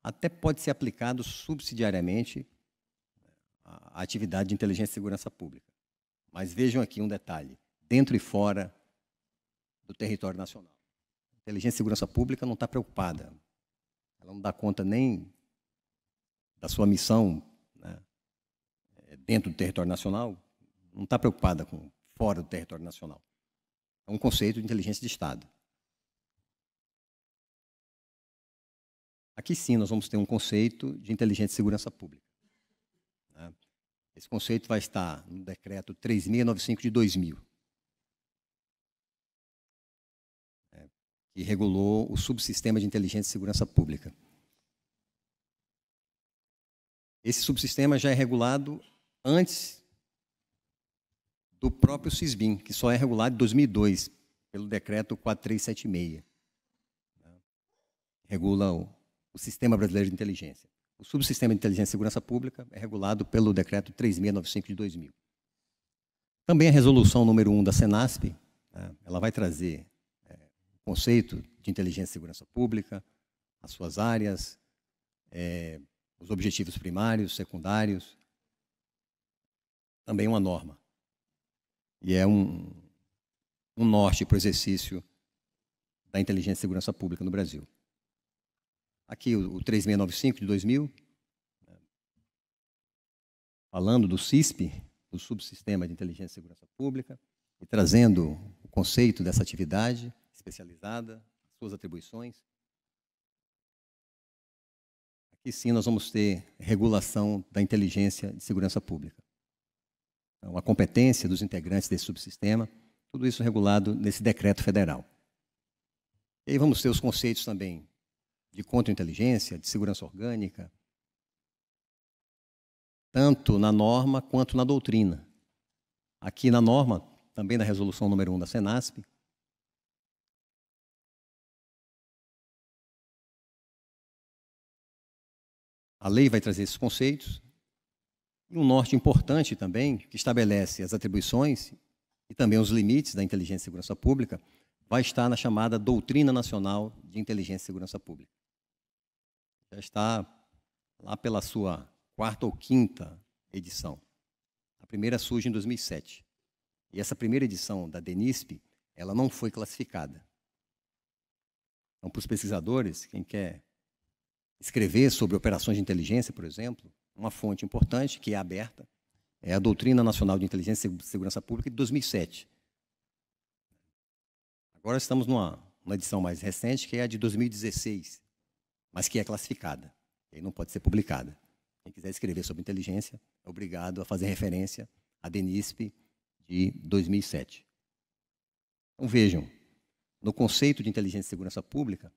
Até pode ser aplicado subsidiariamente à atividade de inteligência e segurança pública. Mas vejam aqui um detalhe, dentro e fora do território nacional. A inteligência e segurança pública não está preocupada, ela não dá conta nem da sua missão dentro do território nacional, não está preocupada com fora do território nacional. É um conceito de inteligência de Estado. Aqui sim nós vamos ter um conceito de inteligência e segurança pública. Esse conceito vai estar no decreto 3.695 de 2000, que regulou o subsistema de inteligência e segurança pública. Esse subsistema já é regulado antes do próprio SISBIN, que só é regulado em 2002, pelo decreto 4376. Regula o Sistema Brasileiro de Inteligência. O subsistema de inteligência e segurança pública é regulado pelo decreto 3.695 de 2000. Também a resolução número 1 da Senasp, ela vai trazer o conceito de inteligência e segurança pública, as suas áreas, os objetivos primários, secundários, também uma norma. E é um norte para o exercício da inteligência e segurança pública no Brasil. Aqui o 3695 de 2000, falando do CISP, do Subsistema de Inteligência e Segurança Pública, e trazendo o conceito dessa atividade especializada, suas atribuições. Aqui sim nós vamos ter regulação da inteligência de segurança pública. Então, a competência dos integrantes desse subsistema, tudo isso regulado nesse decreto federal. E aí vamos ter os conceitos também de contra-inteligência, de segurança orgânica, tanto na norma quanto na doutrina. Aqui na norma, também na resolução número 1 da Senasp, a lei vai trazer esses conceitos, e um norte importante também, que estabelece as atribuições e também os limites da inteligência e segurança pública, vai estar na chamada Doutrina Nacional de Inteligência e Segurança Pública. Já está lá pela sua 4ª ou 5ª edição. A primeira surge em 2007. E essa primeira edição da DENISP, ela não foi classificada. Então, para os pesquisadores, quem quer escrever sobre operações de inteligência, por exemplo, uma fonte importante, que é aberta, é a Doutrina Nacional de Inteligência e Segurança Pública de 2007. Agora estamos numa edição mais recente, que é a de 2016, mas que é classificada, e não pode ser publicada. Quem quiser escrever sobre inteligência é obrigado a fazer referência à DENISP de 2007. Então, vejam, no conceito de inteligência e segurança pública,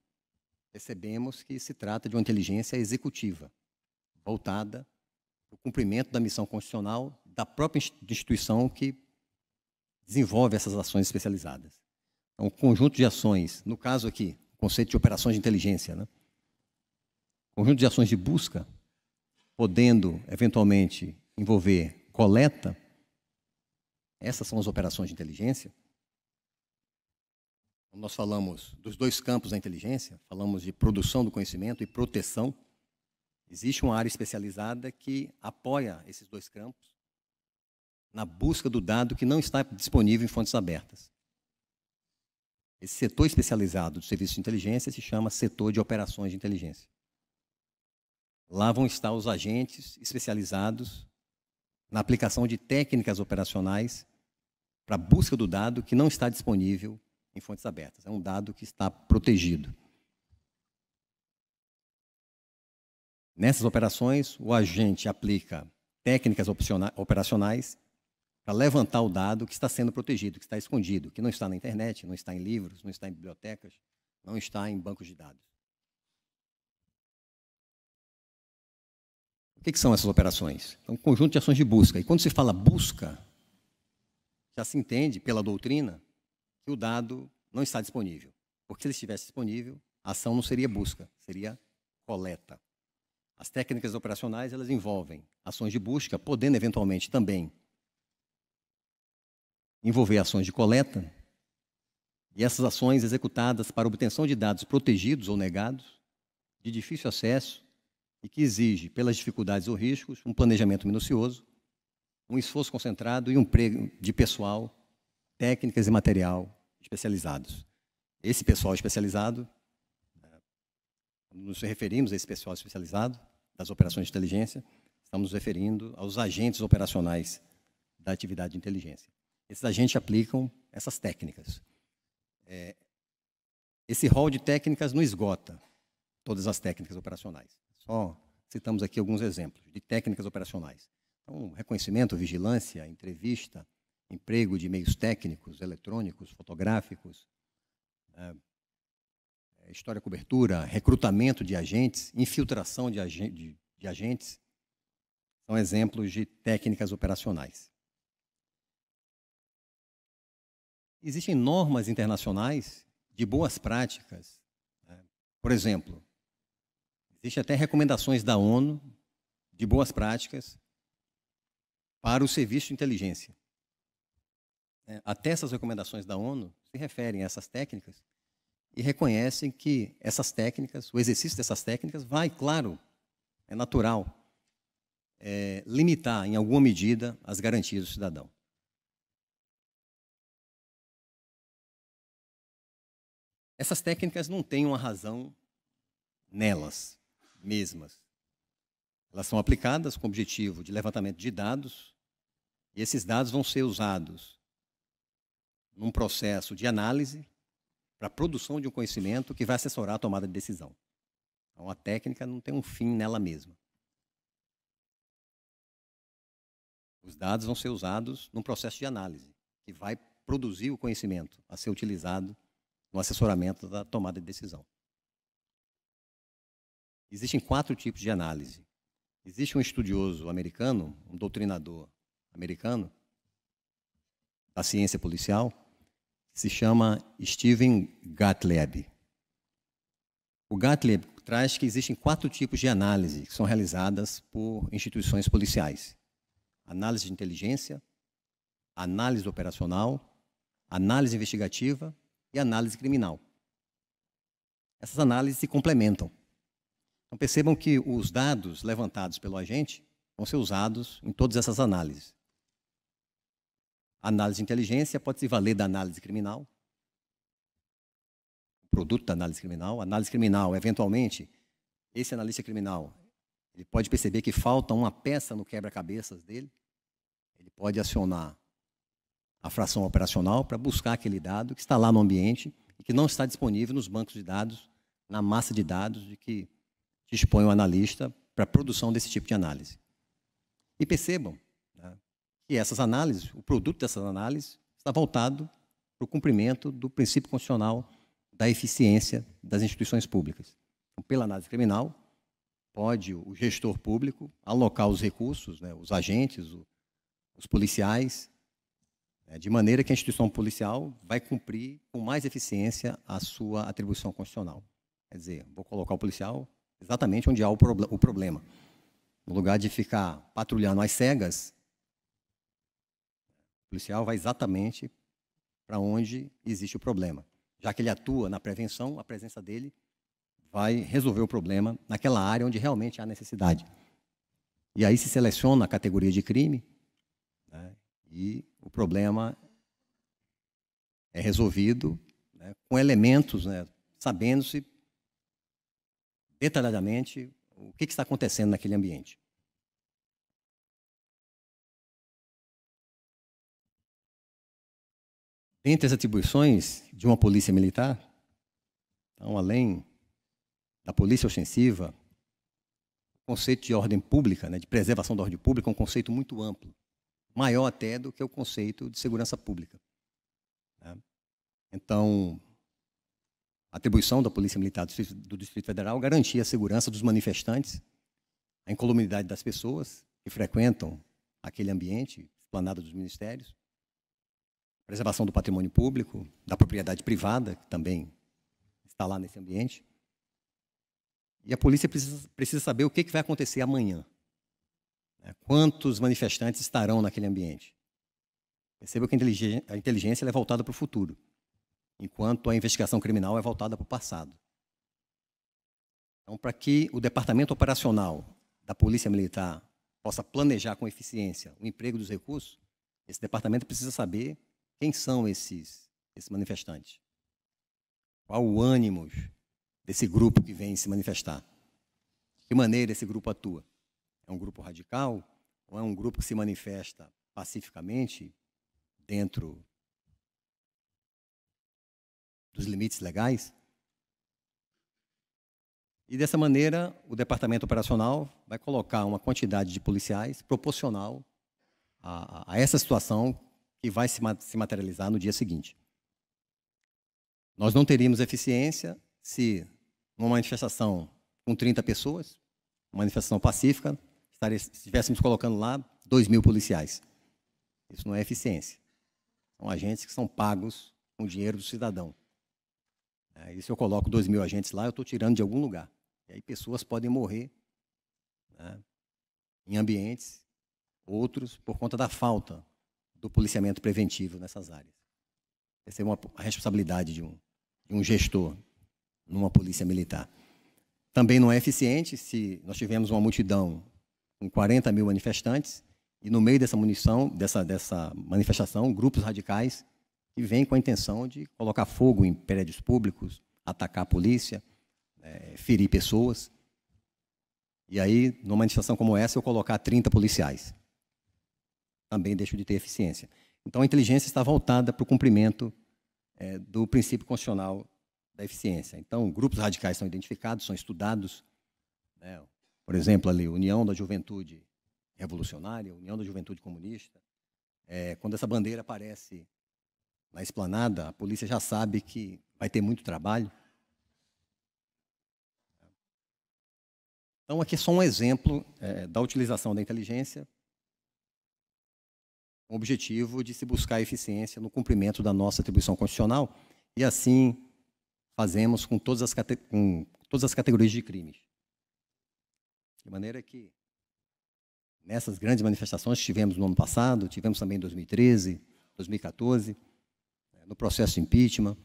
percebemos que se trata de uma inteligência executiva, voltada ao cumprimento da missão constitucional da própria instituição que desenvolve essas ações especializadas. Então, um conjunto de ações, no caso aqui, o conceito de operações de inteligência, né? Conjunto de ações de busca, podendo, eventualmente, envolver coleta, essas são as operações de inteligência. Nós falamos dos 2 campos da inteligência, falamos de produção do conhecimento e proteção. Existe uma área especializada que apoia esses 2 campos na busca do dado que não está disponível em fontes abertas. Esse setor especializado do serviço de inteligência se chama setor de operações de inteligência. Lá vão estar os agentes especializados na aplicação de técnicas operacionais para a busca do dado que não está disponível em fontes abertas. É um dado que está protegido. Nessas operações, o agente aplica técnicas operacionais para levantar o dado que está sendo protegido, que está escondido, que não está na internet, não está em livros, não está em bibliotecas, não está em bancos de dados. O que são essas operações? É um conjunto de ações de busca. E quando se fala busca, já se entende, pela doutrina, que o dado não está disponível. Porque se ele estivesse disponível, a ação não seria busca, seria coleta. As técnicas operacionais, elas envolvem ações de busca, podendo eventualmente também envolver ações de coleta, e essas ações executadas para obtenção de dados protegidos ou negados, de difícil acesso, e que exige, pelas dificuldades ou riscos, um planejamento minucioso, um esforço concentrado e um emprego de pessoal, técnicas e material especializados. Esse pessoal especializado, quando nos referimos a esse pessoal especializado das operações de inteligência, estamos nos referindo aos agentes operacionais da atividade de inteligência. Esses agentes aplicam essas técnicas. Esse rol de técnicas não esgota todas as técnicas operacionais. Só citamos aqui alguns exemplos de técnicas operacionais. Então, reconhecimento, vigilância, entrevista, emprego de meios técnicos, eletrônicos, fotográficos, história cobertura, recrutamento de agentes, infiltração de agentes, são exemplos de técnicas operacionais. Existem normas internacionais de boas práticas. Por exemplo, existem até recomendações da ONU de boas práticas para o serviço de inteligência. Até essas recomendações da ONU se referem a essas técnicas e reconhecem que essas técnicas, o exercício dessas técnicas vai, claro, é natural, limitar, em alguma medida, as garantias do cidadão. Essas técnicas não têm uma razão nelas mesmas. Elas são aplicadas com o objetivo de levantamento de dados, e esses dados vão ser usados num processo de análise para a produção de um conhecimento que vai assessorar a tomada de decisão. Então, a técnica não tem um fim nela mesma. Os dados vão ser usados num processo de análise, que vai produzir o conhecimento a ser utilizado no assessoramento da tomada de decisão. Existem 4 tipos de análise. Existe um estudioso americano, um doutrinador americano da ciência policial, que se chama Steven Gottlieb. O Gottlieb traz que existem 4 tipos de análise que são realizadas por instituições policiais: análise de inteligência, análise operacional, análise investigativa e análise criminal. Essas análises se complementam. Então, percebam que os dados levantados pelo agente vão ser usados em todas essas análises. A análise de inteligência pode se valer da análise criminal, o produto da análise criminal. A análise criminal, eventualmente, esse analista criminal, ele pode perceber que falta uma peça no quebra-cabeças dele, ele pode acionar a fração operacional para buscar aquele dado que está lá no ambiente e que não está disponível nos bancos de dados, na massa de dados de que dispõe o analista para a produção desse tipo de análise. E percebam, né, que essas análises, o produto dessas análises, está voltado para o cumprimento do princípio constitucional da eficiência das instituições públicas. Então, pela análise criminal, pode o gestor público alocar os recursos, né, os agentes, os policiais, de maneira que a instituição policial vai cumprir com mais eficiência a sua atribuição constitucional. Quer dizer, vou colocar o policial exatamente onde há o problema. No lugar de ficar patrulhando às cegas, o policial vai exatamente para onde existe o problema. Já que ele atua na prevenção, a presença dele vai resolver o problema naquela área onde realmente há necessidade. E aí se seleciona a categoria de crime, né, e o problema é resolvido, né, com elementos, né, sabendo-se detalhadamente o que está acontecendo naquele ambiente. Dentre as atribuições de uma polícia militar, então, além da polícia ostensiva, o conceito de ordem pública, né, de preservação da ordem pública, é um conceito muito amplo, maior até do que o conceito de segurança pública. Né? Então, a atribuição da Polícia Militar do Distrito Federal é garantir a segurança dos manifestantes, a incolumidade das pessoas que frequentam aquele ambiente, esplanada dos ministérios, preservação do patrimônio público, da propriedade privada, que também está lá nesse ambiente. E a polícia precisa saber o que vai acontecer amanhã. Né? Quantos manifestantes estarão naquele ambiente? Perceba que a inteligência é voltada para o futuro, enquanto a investigação criminal é voltada para o passado. Então, para que o departamento operacional da Polícia Militar possa planejar com eficiência o emprego dos recursos, esse departamento precisa saber quem são esses manifestantes. Qual o ânimo desse grupo que vem se manifestar? De que maneira esse grupo atua? É um grupo radical ou é um grupo que se manifesta pacificamente dentro dos limites legais? E dessa maneira, o departamento operacional vai colocar uma quantidade de policiais proporcional a essa situação que vai se materializar no dia seguinte. Nós não teríamos eficiência se, numa manifestação com 30 pessoas, uma manifestação pacífica, estivéssemos colocando lá 2.000 policiais. Isso não é eficiência. São agentes que são pagos com o dinheiro do cidadão. E se eu coloco 2.000 agentes lá, eu estou tirando de algum lugar. E aí pessoas podem morrer, né, em ambientes, outros por conta da falta do policiamento preventivo nessas áreas. Essa é a responsabilidade de de um gestor numa polícia militar. Também não é eficiente se nós tivermos uma multidão com 40 mil manifestantes e no meio dessa manifestação, grupos radicais que vêm com a intenção de colocar fogo em prédios públicos, atacar a polícia, ferir pessoas. E aí, numa manifestação como essa, eu colocar 30 policiais. Também deixo de ter eficiência. Então, a inteligência está voltada para o cumprimento do princípio constitucional da eficiência. Então, grupos radicais são identificados, são estudados. Por exemplo, ali, União da Juventude Revolucionária, União da Juventude Comunista. Quando essa bandeira aparece na esplanada, a polícia já sabe que vai ter muito trabalho. Então, aqui é só um exemplo da utilização da inteligência com o objetivo de se buscar eficiência no cumprimento da nossa atribuição constitucional, e assim fazemos com todas as categorias de crimes. De maneira que, nessas grandes manifestações que tivemos no ano passado, tivemos também em 2013, 2014, no processo de impeachment.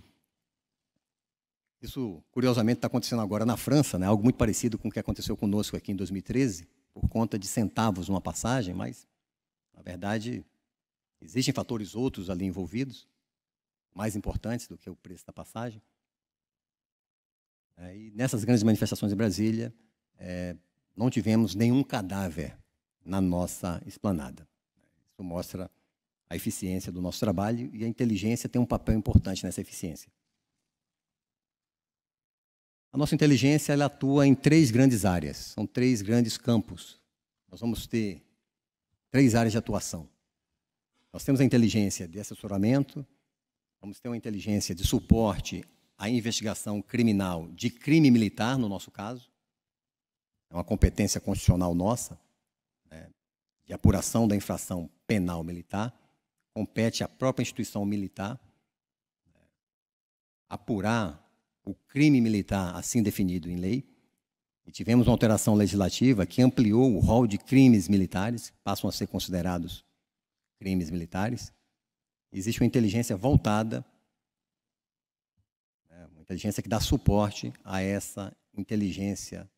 Isso, curiosamente, está acontecendo agora na França, algo muito parecido com o que aconteceu conosco aqui em 2013, por conta de centavos numa passagem, mas, na verdade, existem fatores outros ali envolvidos, mais importantes do que o preço da passagem. E nessas grandes manifestações em Brasília, não tivemos nenhum cadáver na nossa esplanada. Isso mostra a eficiência do nosso trabalho, e a inteligência tem um papel importante nessa eficiência. A nossa inteligência ela atua em 3 grandes áreas, são 3 grandes campos. Nós vamos ter 3 áreas de atuação. Nós temos a inteligência de assessoramento, vamos ter uma inteligência de suporte à investigação criminal de crime militar, no nosso caso. É uma competência constitucional nossa, de apuração da infração penal militar. Compete à própria instituição militar apurar o crime militar assim definido em lei. E tivemos uma alteração legislativa que ampliou o rol de crimes militares, passam a ser considerados crimes militares. Existe uma inteligência voltada, uma inteligência que dá suporte a essa inteligência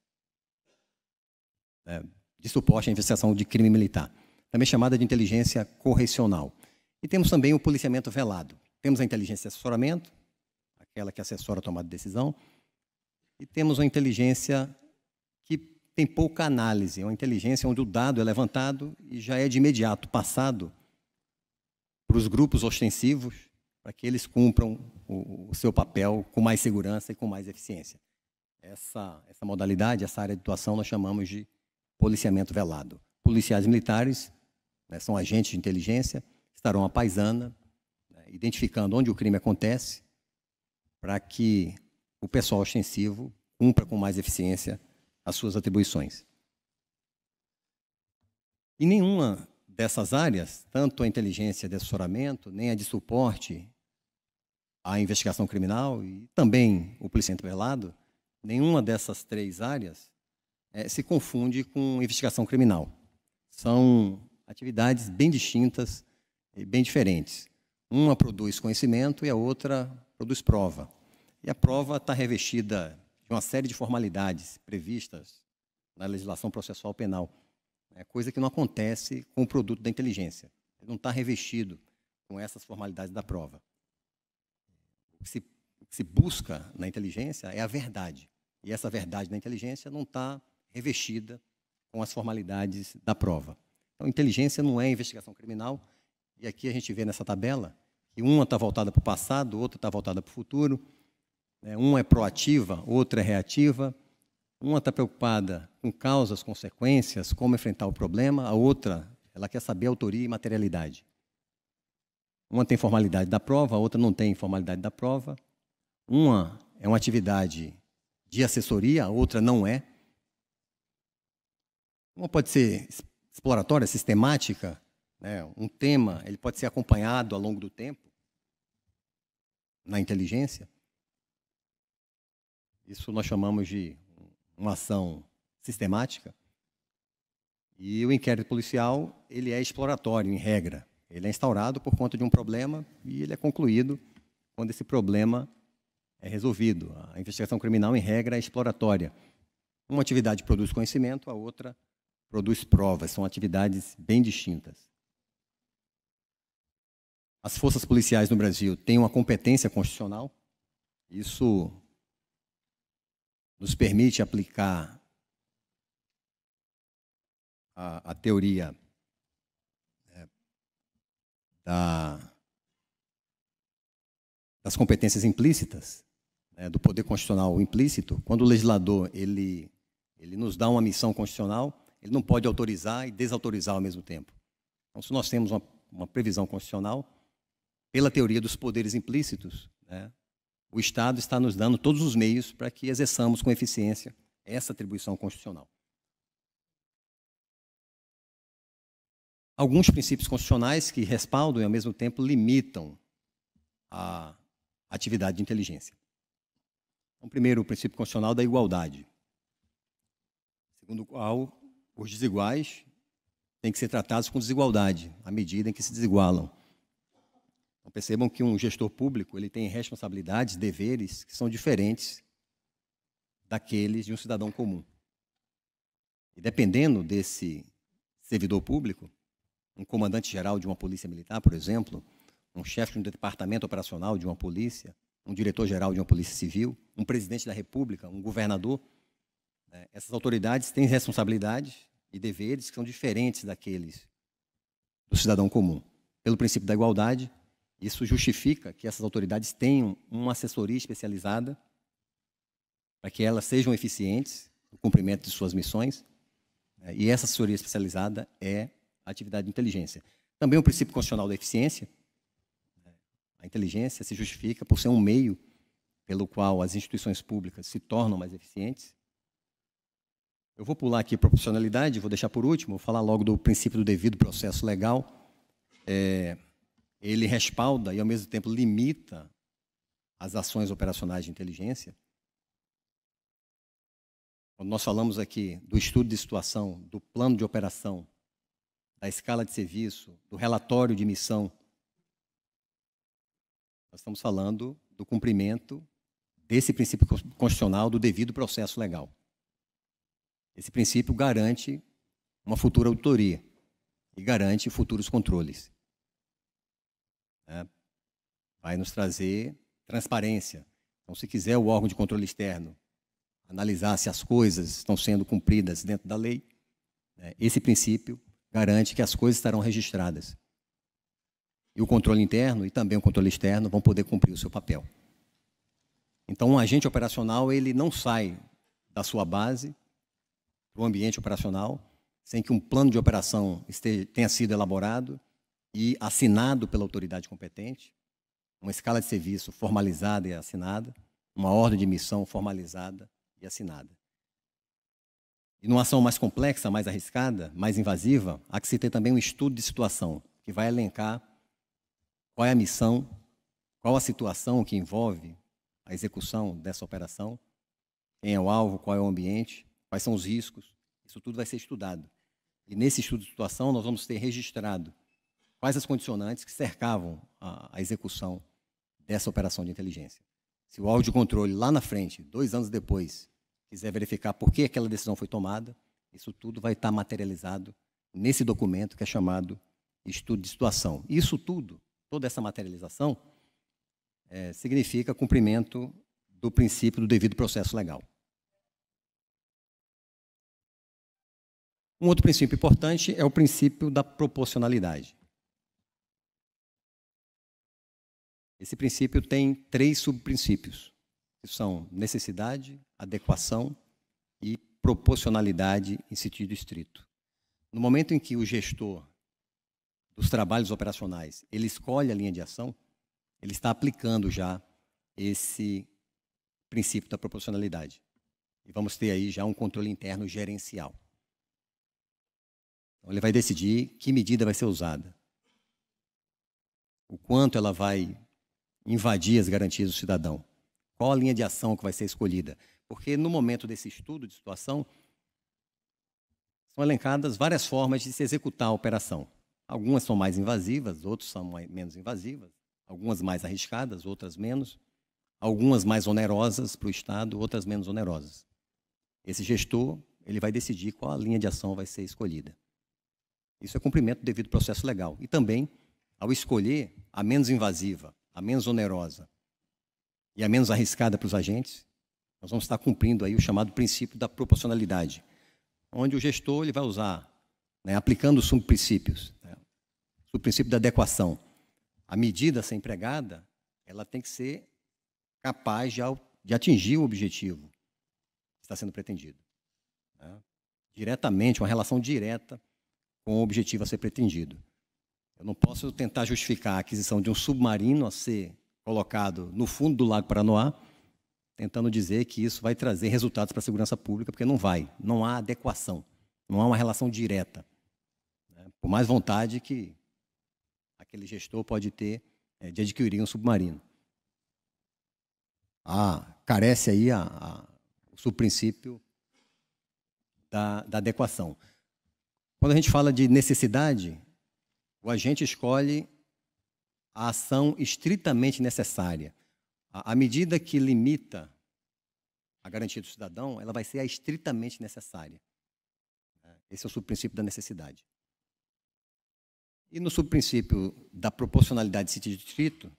de suporte à investigação de crime militar, também chamada de inteligência correcional. E temos também o policiamento velado. Temos a inteligência de assessoramento, aquela que assessora a tomada de decisão, e temos uma inteligência que tem pouca análise, é uma inteligência onde o dado é levantado e já é de imediato passado para os grupos ostensivos, para que eles cumpram o seu papel com mais segurança e com mais eficiência. Essa modalidade, essa área de atuação, nós chamamos de policiamento velado. Policiais militares, são agentes de inteligência, estarão à paisana, identificando onde o crime acontece, para que o pessoal ostensivo cumpra com mais eficiência as suas atribuições. E nenhuma dessas áreas, tanto a inteligência de assessoramento, nem a de suporte à investigação criminal e também o policiamento velado, nenhuma dessas 3 áreas se confunde com investigação criminal. São atividades bem distintas e bem diferentes. Uma produz conhecimento e a outra produz prova. E a prova está revestida de uma série de formalidades previstas na legislação processual penal, coisa que não acontece com o produto da inteligência. Ele não está revestido com essas formalidades da prova. O que se busca na inteligência é a verdade. E essa verdade da inteligência não está revestida com as formalidades da prova. Então, inteligência não é investigação criminal. E aqui a gente vê nessa tabela que uma está voltada para o passado, outra está voltada para o futuro. Uma é proativa, outra é reativa. Uma está preocupada com causas, consequências, como enfrentar o problema. A outra, ela quer saber autoria e materialidade. Uma tem formalidade da prova, a outra não tem formalidade da prova. Uma é uma atividade de assessoria, a outra não é. Uma pode ser exploratória, sistemática, um tema, ele pode ser acompanhado ao longo do tempo na inteligência. Isso nós chamamos de uma ação sistemática. E o inquérito policial, ele é exploratório, em regra. Ele é instaurado por conta de um problema e ele é concluído quando esse problema é resolvido. A investigação criminal, em regra, é exploratória. Uma atividade produz conhecimento, a outra produz provas. São atividades bem distintas. As forças policiais no Brasil têm uma competência constitucional. Isso nos permite aplicar a teoria das competências implícitas, do poder constitucional implícito. Quando o legislador ele nos dá uma missão constitucional, ele não pode autorizar e desautorizar ao mesmo tempo. Então, se nós temos uma previsão constitucional, pela teoria dos poderes implícitos, o Estado está nos dando todos os meios para que exerçamos com eficiência essa atribuição constitucional. Alguns princípios constitucionais que respaldam e, ao mesmo tempo, limitam a atividade de inteligência. Então, primeiro, o princípio constitucional da igualdade, segundo o qual os desiguais têm que ser tratados com desigualdade, à medida em que se desigualam. Então, percebam que um gestor público ele tem responsabilidades, deveres que são diferentes daqueles de um cidadão comum. E dependendo desse servidor público, um comandante-geral de uma polícia militar, por exemplo, um chefe de um departamento operacional de uma polícia, um diretor-geral de uma polícia civil, um presidente da República, um governador, essas autoridades têm responsabilidades e deveres que são diferentes daqueles do cidadão comum. Pelo princípio da igualdade, isso justifica que essas autoridades tenham uma assessoria especializada para que elas sejam eficientes no cumprimento de suas missões, e essa assessoria especializada é a atividade de inteligência. Também o princípio constitucional da eficiência. A inteligência se justifica por ser um meio pelo qual as instituições públicas se tornam mais eficientes. Eu vou pular aqui a proporcionalidade, vou deixar por último, vou falar logo do princípio do devido processo legal. Ele respalda e, ao mesmo tempo, limita as ações operacionais de inteligência. Quando nós falamos aqui do estudo de situação, do plano de operação, da escala de serviço, do relatório de missão, nós estamos falando do cumprimento desse princípio constitucional do devido processo legal. Esse princípio garante uma futura auditoria e garante futuros controles. Vai nos trazer transparência. Então, se quiser o órgão de controle externo analisar se as coisas estão sendo cumpridas dentro da lei, esse princípio garante que as coisas estarão registradas. E o controle interno e também o controle externo vão poder cumprir o seu papel. Então, um agente operacional ele não sai da sua base para o ambiente operacional sem que um plano de operação tenha sido elaborado e assinado pela autoridade competente, uma escala de serviço formalizada e assinada, uma ordem de missão formalizada e assinada. E numa ação mais complexa, mais arriscada, mais invasiva, há que se ter também um estudo de situação, que vai elencar qual é a missão, qual a situação que envolve a execução dessa operação, quem é o alvo, qual é o ambiente, quais são os riscos. Isso tudo vai ser estudado. E nesse estudo de situação nós vamos ter registrado quais as condicionantes que cercavam a execução dessa operação de inteligência. Se o órgão de controle lá na frente, 2 anos depois, quiser verificar por que aquela decisão foi tomada, isso tudo vai estar materializado nesse documento que é chamado estudo de situação. Isso tudo, toda essa materialização, significa cumprimento do princípio do devido processo legal. Um outro princípio importante é o princípio da proporcionalidade. Esse princípio tem 3 subprincípios, que são necessidade, adequação e proporcionalidade em sentido estrito. No momento em que o gestor dos trabalhos operacionais ele escolhe a linha de ação, ele está aplicando já esse princípio da proporcionalidade. E vamos ter aí já um controle interno gerencial. Então, ele vai decidir que medida vai ser usada, o quanto ela vai invadir as garantias do cidadão, qual a linha de ação que vai ser escolhida. Porque no momento desse estudo de situação, são elencadas várias formas de se executar a operação. Algumas são mais invasivas, outras são menos invasivas, algumas mais arriscadas, outras menos. algumas mais onerosas para o Estado, outras menos onerosas. Esse gestor ele vai decidir qual a linha de ação vai ser escolhida. Isso é cumprimento do devido processo legal. E também, ao escolher a menos invasiva, a menos onerosa e a menos arriscada para os agentes, nós vamos estar cumprindo aí o chamado princípio da proporcionalidade, onde o gestor ele vai usar, aplicando os subprincípios, o princípio da adequação. A medida a ser empregada, ela tem que ser capaz de atingir o objetivo que está sendo pretendido. Diretamente, uma relação direta com o objetivo a ser pretendido. Eu não posso tentar justificar a aquisição de um submarino a ser colocado no fundo do Lago Paranoá, tentando dizer que isso vai trazer resultados para a segurança pública, porque não vai. Não há adequação, não há uma relação direta. Por mais vontade que aquele gestor pode ter de adquirir um submarino. Carece aí o subprincípio da adequação. Quando a gente fala de necessidade, o agente escolhe a ação estritamente necessária. A medida que limita a garantia do cidadão, ela vai ser a estritamente necessária. Esse é o subprincípio da necessidade. E no subprincípio da proporcionalidade de sítio e distrito,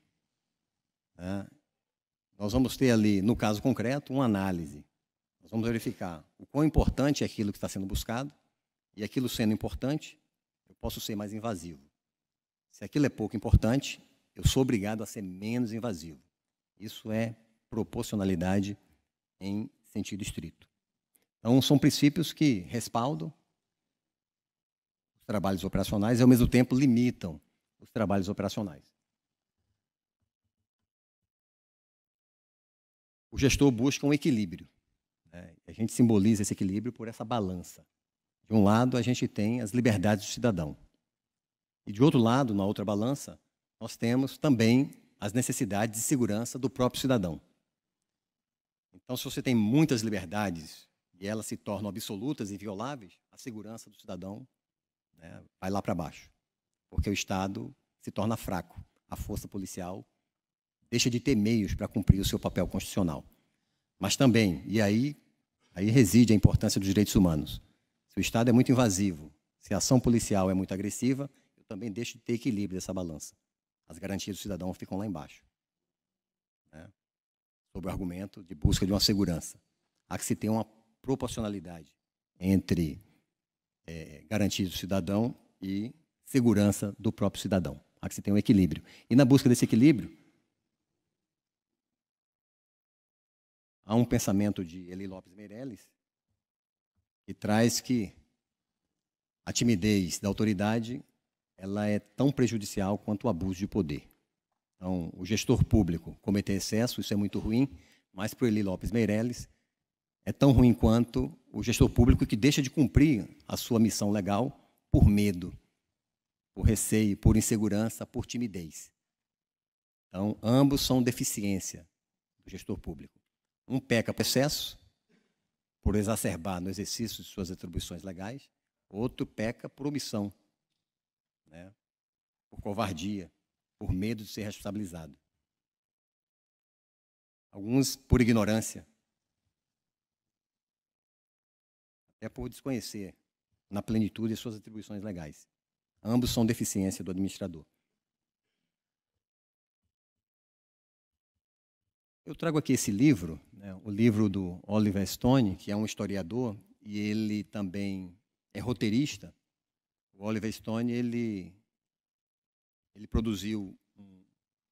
nós vamos ter ali, no caso concreto, uma análise. Nós vamos verificar o quão importante é aquilo que está sendo buscado, e aquilo sendo importante, eu posso ser mais invasivo. Se aquilo é pouco importante, eu sou obrigado a ser menos invasivo. Isso é proporcionalidade em sentido estrito. Então, são princípios que respaldam os trabalhos operacionais e, ao mesmo tempo, limitam os trabalhos operacionais. O gestor busca um equilíbrio. A gente simboliza esse equilíbrio por essa balança. De um lado, a gente tem as liberdades do cidadão. E, de outro lado, na outra balança, nós temos também as necessidades de segurança do próprio cidadão. Então, se você tem muitas liberdades e elas se tornam absolutas e invioláveis, a segurança do cidadão vai lá para baixo, porque o Estado se torna fraco. A força policial deixa de ter meios para cumprir o seu papel constitucional. Mas também, e aí reside a importância dos direitos humanos. Se o Estado é muito invasivo, se a ação policial é muito agressiva, eu também deixo de ter equilíbrio dessa balança. As garantias do cidadão ficam lá embaixo, sob o argumento de busca de uma segurança. Há que se ter uma proporcionalidade entre garantias do cidadão e segurança do próprio cidadão. Há que se ter um equilíbrio. E na busca desse equilíbrio, há um pensamento de Eli Lopes Meireles que traz que a timidez da autoridade ela é tão prejudicial quanto o abuso de poder. Então, o gestor público cometer excesso, isso é muito ruim, mas para o Eli Lopes Meireles é tão ruim quanto o gestor público que deixa de cumprir a sua missão legal por medo, por receio, por insegurança, por timidez. Então, ambos são deficiência do gestor público. Um peca por excesso, por exacerbar no exercício de suas atribuições legais, outro peca por omissão, por covardia, por medo de ser responsabilizado. Alguns por ignorância, até por desconhecer na plenitude as suas atribuições legais. Ambos são deficiência do administrador. Eu trago aqui esse livro, o livro do Oliver Stone, que é um historiador, e ele também é roteirista. O Oliver Stone, ele produziu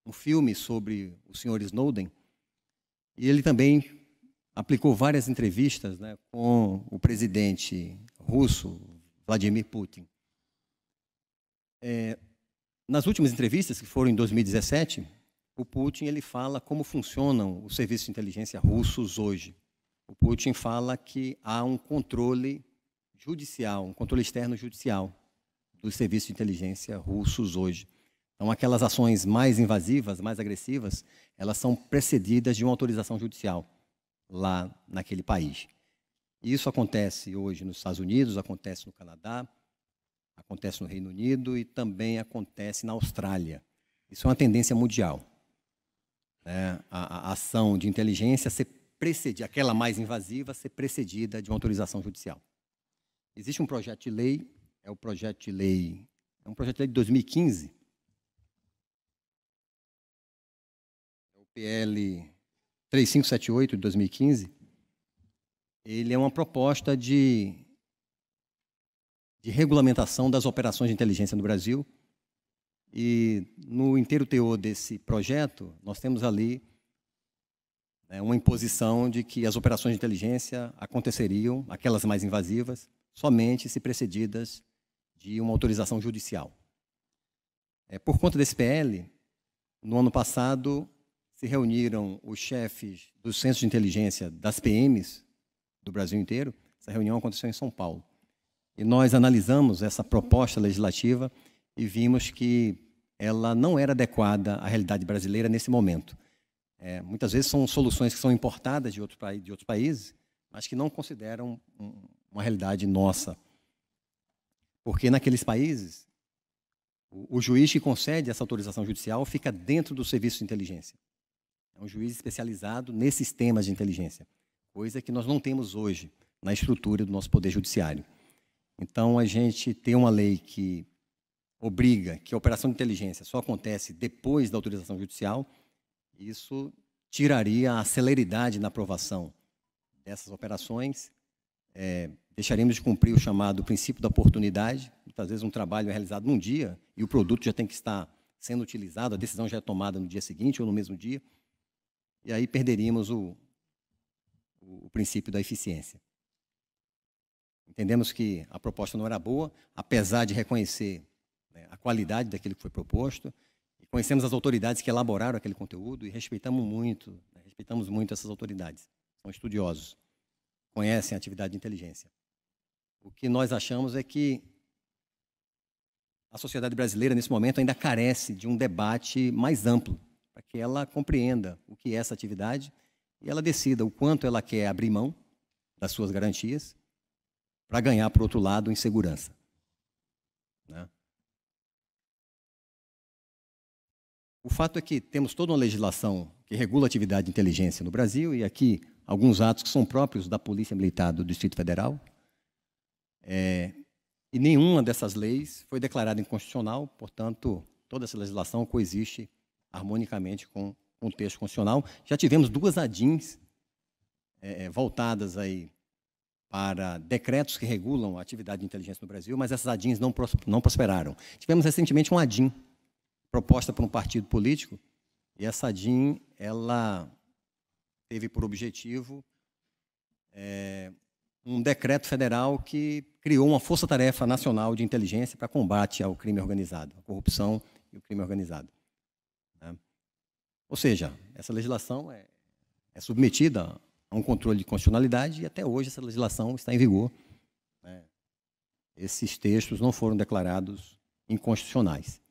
um filme sobre o senhor Snowden, e ele também aplicou várias entrevistas com o presidente russo, Vladimir Putin. Nas últimas entrevistas, que foram em 2017, o Putin ele fala como funcionam os serviços de inteligência russos hoje. O Putin fala que há um controle judicial, um controle externo judicial dos serviços de inteligência russos hoje. Então, aquelas ações mais invasivas, mais agressivas, elas são precedidas de uma autorização judicial lá naquele país. E isso acontece hoje nos Estados Unidos, acontece no Canadá, acontece no Reino Unido e também acontece na Austrália. Isso é uma tendência mundial. né, a ação de inteligência ser precedida, aquela mais invasiva, ser precedida de uma autorização judicial. Existe um projeto de lei, é um projeto de lei de 2015, é o PL 3578 de 2015. Ele é uma proposta de regulamentação das operações de inteligência no Brasil. E no inteiro teor desse projeto, nós temos ali, né, uma imposição de que as operações de inteligência aconteceriam, aquelas mais invasivas, somente se precedidas de uma autorização judicial. Por conta desse PL, no ano passado, se reuniram os chefes dos centros de inteligência das PMs do Brasil inteiro. Essa reunião aconteceu em São Paulo. E nós analisamos essa proposta legislativa e vimos que ela não era adequada à realidade brasileira nesse momento. Muitas vezes são soluções que são importadas de outros países, mas que não consideram uma realidade nossa. Porque naqueles países, o juiz que concede essa autorização judicial fica dentro do serviço de inteligência. É um juiz especializado nesses temas de inteligência, coisa que nós não temos hoje na estrutura do nosso Poder Judiciário. Então, a gente tem uma lei que obriga que a operação de inteligência só acontece depois da autorização judicial. Isso tiraria a celeridade na aprovação dessas operações, deixaríamos de cumprir o chamado princípio da oportunidade. Muitas vezes um trabalho é realizado num dia e o produto já tem que estar sendo utilizado, a decisão já é tomada no dia seguinte ou no mesmo dia, e aí perderíamos o princípio da eficiência. Entendemos que a proposta não era boa, apesar de reconhecer, né, a qualidade daquilo que foi proposto, e conhecemos as autoridades que elaboraram aquele conteúdo e respeitamos muito essas autoridades. São estudiosos, conhecem a atividade de inteligência. O que nós achamos é que a sociedade brasileira, nesse momento, ainda carece de um debate mais amplo, para que ela compreenda o que é essa atividade e ela decida o quanto ela quer abrir mão das suas garantias para ganhar, por outro lado, em segurança, né? O fato é que temos toda uma legislação que regula a atividade de inteligência no Brasil, e aqui alguns atos que são próprios da Polícia Militar do Distrito Federal, e nenhuma dessas leis foi declarada inconstitucional, portanto, toda essa legislação coexiste harmonicamente com o texto constitucional. Já tivemos duas ADINs voltadas aí para decretos que regulam a atividade de inteligência no Brasil, mas essas ADINs não prosperaram. Tivemos recentemente uma ADIN proposta por um partido político, e essa ADIN, ela teve por objetivo um decreto federal que criou uma força-tarefa nacional de inteligência para combate ao crime organizado, a corrupção e o crime organizado, né? Ou seja, essa legislação é submetida a um controle de constitucionalidade e até hoje essa legislação está em vigor, né? Esses textos não foram declarados inconstitucionais.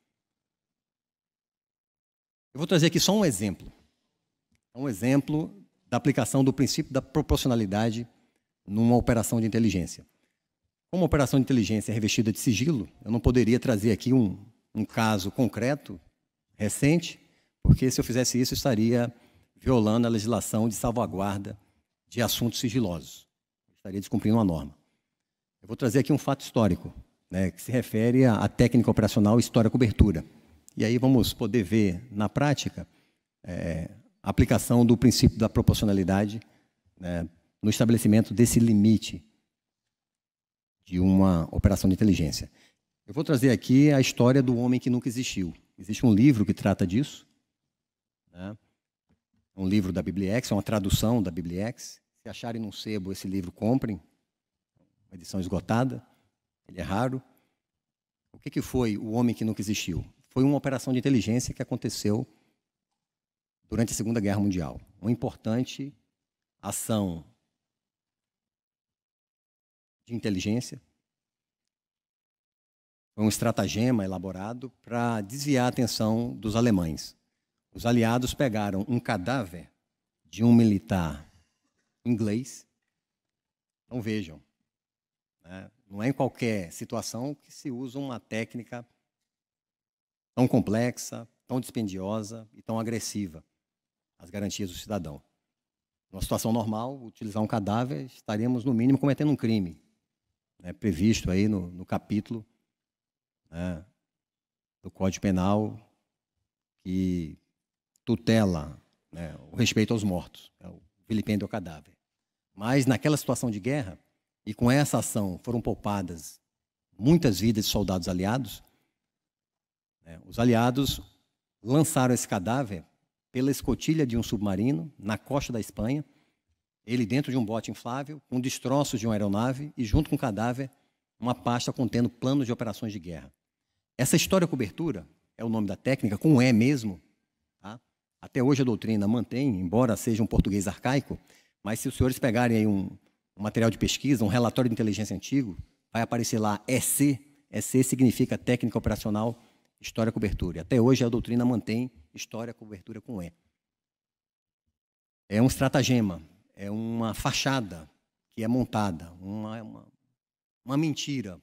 Eu vou trazer aqui só um exemplo da aplicação do princípio da proporcionalidade numa operação de inteligência. Como a operação de inteligência é revestida de sigilo, eu não poderia trazer aqui um caso concreto, recente, porque se eu fizesse isso, eu estaria violando a legislação de salvaguarda de assuntos sigilosos. Eu estaria descumprindo uma norma. Eu vou trazer aqui um fato histórico, né, que se refere à técnica operacional história-cobertura. E aí vamos poder ver, na prática, a aplicação do princípio da proporcionalidade, né, no estabelecimento desse limite de uma operação de inteligência. Eu vou trazer aqui a história do homem que nunca existiu. Existe um livro que trata disso, né? Um livro da Bibliex, é uma tradução da Bibliex. Se acharem num sebo esse livro, comprem. Uma edição esgotada, ele é raro. O que foi o homem que nunca existiu? Foi uma operação de inteligência que aconteceu durante a Segunda Guerra Mundial. Uma importante ação de inteligência. Foi um estratagema elaborado para desviar a atenção dos alemães. Os aliados pegaram um cadáver de um militar inglês. Então, vejam, né, não é em qualquer situação que se usa uma técnica tão complexa, tão dispendiosa e tão agressiva. as garantias do cidadão. Numa situação normal, utilizar um cadáver, estaríamos, no mínimo, cometendo um crime, né, previsto aí no capítulo, né, do Código Penal que tutela, né, o respeito aos mortos, né, o vilipêndio ao cadáver. Mas, naquela situação de guerra, e com essa ação foram poupadas muitas vidas de soldados aliados, né, os aliados lançaram esse cadáver pela escotilha de um submarino na costa da Espanha, ele dentro de um bote inflável, com destroços de uma aeronave e, junto com o cadáver, uma pasta contendo planos de operações de guerra. Essa história-cobertura é o nome da técnica, com E mesmo. Tá? Até hoje a doutrina mantém, embora seja um português arcaico, mas se os senhores pegarem aí um material de pesquisa, um relatório de inteligência antigo, vai aparecer lá EC. EC significa técnica operacional, história-cobertura. Até hoje a doutrina mantém história-cobertura com E. É um estratagema, é uma fachada que é montada, uma mentira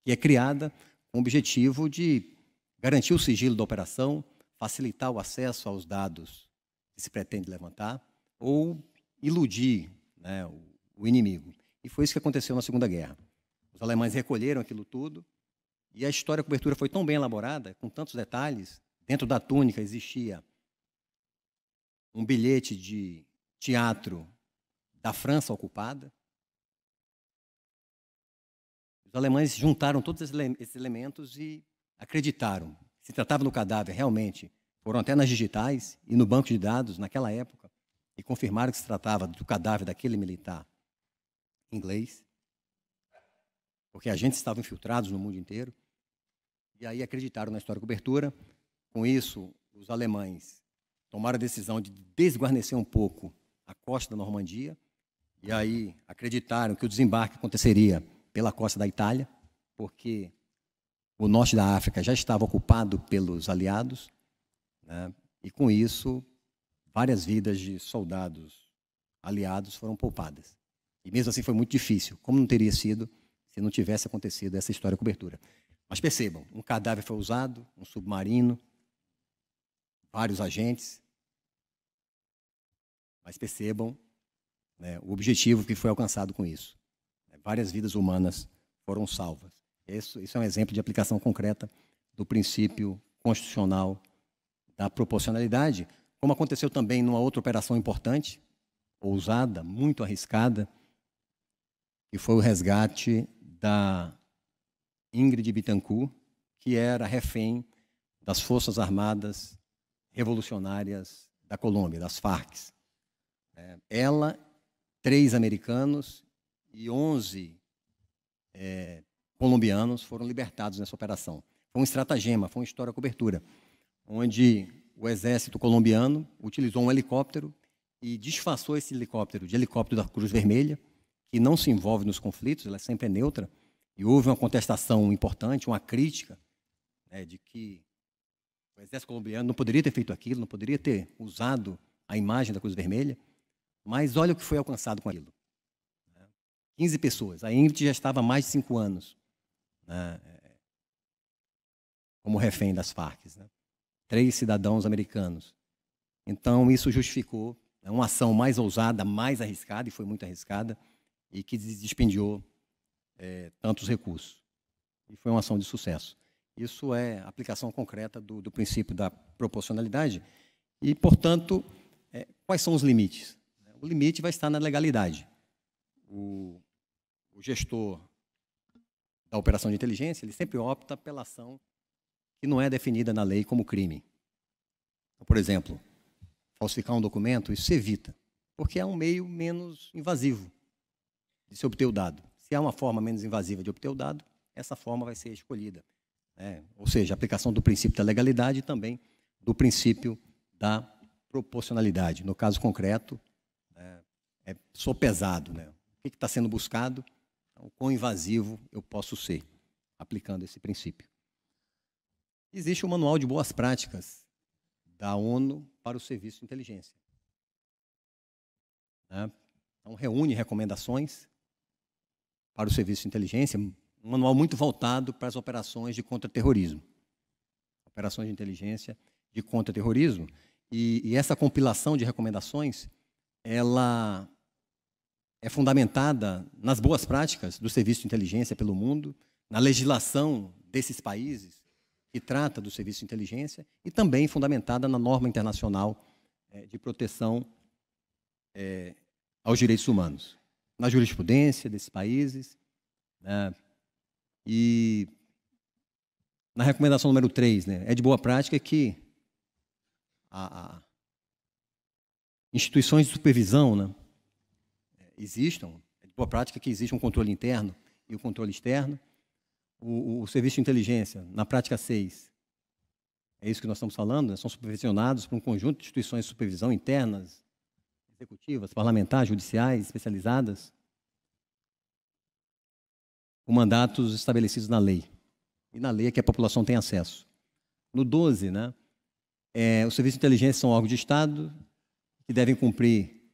que é criada com o objetivo de garantir o sigilo da operação, facilitar o acesso aos dados que se pretende levantar ou iludir, né, o inimigo. E foi isso que aconteceu na Segunda Guerra. Os alemães recolheram aquilo tudo e a história-cobertura foi tão bem elaborada, com tantos detalhes. Dentro da túnica existia um bilhete de teatro da França ocupada. Os alemães juntaram todos esses elementos e acreditaram. Se tratava do cadáver, realmente, foram até nas digitais e no banco de dados, naquela época, e confirmaram que se tratava do cadáver daquele militar inglês, porque agentes estavam infiltrados no mundo inteiro, e aí acreditaram na história-cobertura. Com isso, os alemães tomaram a decisão de desguarnecer um pouco a costa da Normandia, e aí acreditaram que o desembarque aconteceria pela costa da Itália, porque o norte da África já estava ocupado pelos aliados, né? E com isso, várias vidas de soldados aliados foram poupadas. E mesmo assim foi muito difícil, como não teria sido se não tivesse acontecido essa história-cobertura. Mas percebam, um cadáver foi usado, um submarino, vários agentes, mas percebam, né, o objetivo que foi alcançado com isso. Várias vidas humanas foram salvas. Isso é um exemplo de aplicação concreta do princípio constitucional da proporcionalidade, como aconteceu também numa outra operação importante, ousada, muito arriscada, que foi o resgate da Ingrid Betancourt, que era refém das Forças Armadas Revolucionárias da Colômbia, das Farc. Ela, 3 americanos e 11 colombianos foram libertados nessa operação. Foi um estratagema, foi uma história-cobertura, onde o exército colombiano utilizou um helicóptero e disfarçou esse helicóptero de helicóptero da Cruz Vermelha, que não se envolve nos conflitos, ela sempre é neutra, e houve uma contestação importante, uma crítica, né, de que o exército colombiano não poderia ter feito aquilo, não poderia ter usado a imagem da Cruz Vermelha, mas olha o que foi alcançado com aquilo. 15 pessoas. A Ingrid já estava há mais de 5 anos, né, como refém das Farc, né? 3 cidadãos americanos. Então, isso justificou uma ação mais ousada, mais arriscada, e foi muito arriscada, e que dispendiou tantos recursos. E foi uma ação de sucesso. Isso é aplicação concreta do princípio da proporcionalidade. E, portanto, quais são os limites? O limite vai estar na legalidade. O gestor da operação de inteligência, ele sempre opta pela ação que não é definida na lei como crime. Então, por exemplo, falsificar um documento, isso se evita, porque é um meio menos invasivo de se obter o dado. Se há uma forma menos invasiva de obter o dado, essa forma vai ser escolhida. Ou seja, a aplicação do princípio da legalidade e também do princípio da proporcionalidade. No caso concreto, é sopesado, né? O que está sendo buscado, o quão invasivo eu posso ser, aplicando esse princípio. Existe um manual de boas práticas da ONU para o serviço de inteligência. Então, reúne recomendações para o serviço de inteligência, um manual muito voltado para as operações de contra-terrorismo. Operações de inteligência de contra-terrorismo. E essa compilação de recomendações, ela é fundamentada nas boas práticas do serviço de inteligência pelo mundo, na legislação desses países que trata do serviço de inteligência e também fundamentada na norma internacional de proteção aos direitos humanos, na jurisprudência desses países, né? E na recomendação número 3, né, é de boa prática que instituições de supervisão, né, existam, é de boa prática que existe um controle interno e o controle externo. O serviço de inteligência, na prática 6, é isso que nós estamos falando, né, são supervisionados por um conjunto de instituições de supervisão internas, executivas, parlamentares, judiciais, especializadas, com mandatos estabelecidos na lei. E na lei é que a população tem acesso. No 12, né, os serviços de inteligência são órgãos de Estado que devem cumprir,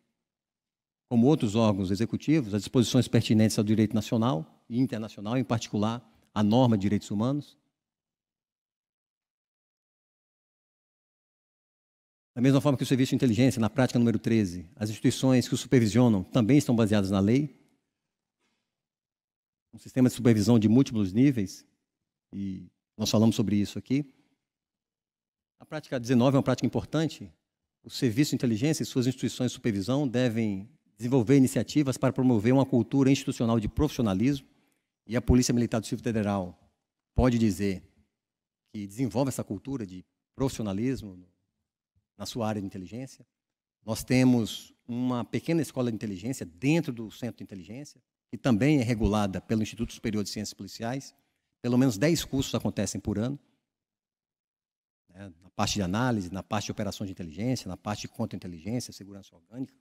como outros órgãos executivos, as disposições pertinentes ao direito nacional e internacional, em particular, a norma de direitos humanos. Da mesma forma que o serviço de inteligência, na prática número 13, as instituições que o supervisionam também estão baseadas na lei. Um sistema de supervisão de múltiplos níveis, e nós falamos sobre isso aqui. A prática 19 é uma prática importante. O serviço de inteligência e suas instituições de supervisão devem desenvolver iniciativas para promover uma cultura institucional de profissionalismo, e a Polícia Militar do Distrito Federal pode dizer que desenvolve essa cultura de profissionalismo na sua área de inteligência. Nós temos uma pequena escola de inteligência dentro do Centro de Inteligência, que também é regulada pelo Instituto Superior de Ciências Policiais. Pelo menos 10 cursos acontecem por ano, né, na parte de análise, na parte de operações de inteligência, na parte de contra-inteligência, segurança orgânica,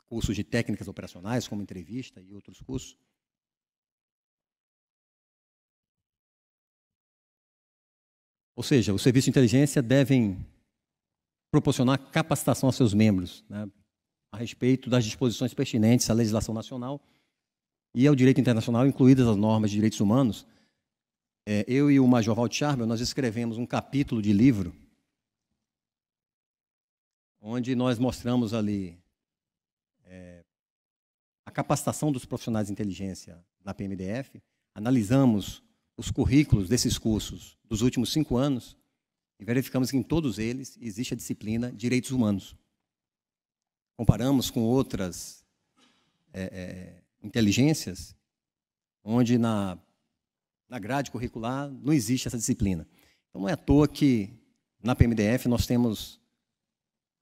cursos de técnicas operacionais, como entrevista e outros cursos. Ou seja, os serviços de inteligência devem proporcionar capacitação aos seus membros, né, a respeito das disposições pertinentes à legislação nacional e ao direito internacional, incluídas as normas de direitos humanos. Eu e o Major Walt Charbel, nós escrevemos um capítulo de livro onde nós mostramos ali a capacitação dos profissionais de inteligência na PMDF, analisamos os currículos desses cursos dos últimos 5 anos e verificamos que em todos eles existe a disciplina Direitos Humanos. Comparamos com outras inteligências, onde na grade curricular não existe essa disciplina. Então, não é à toa que na PMDF nós temos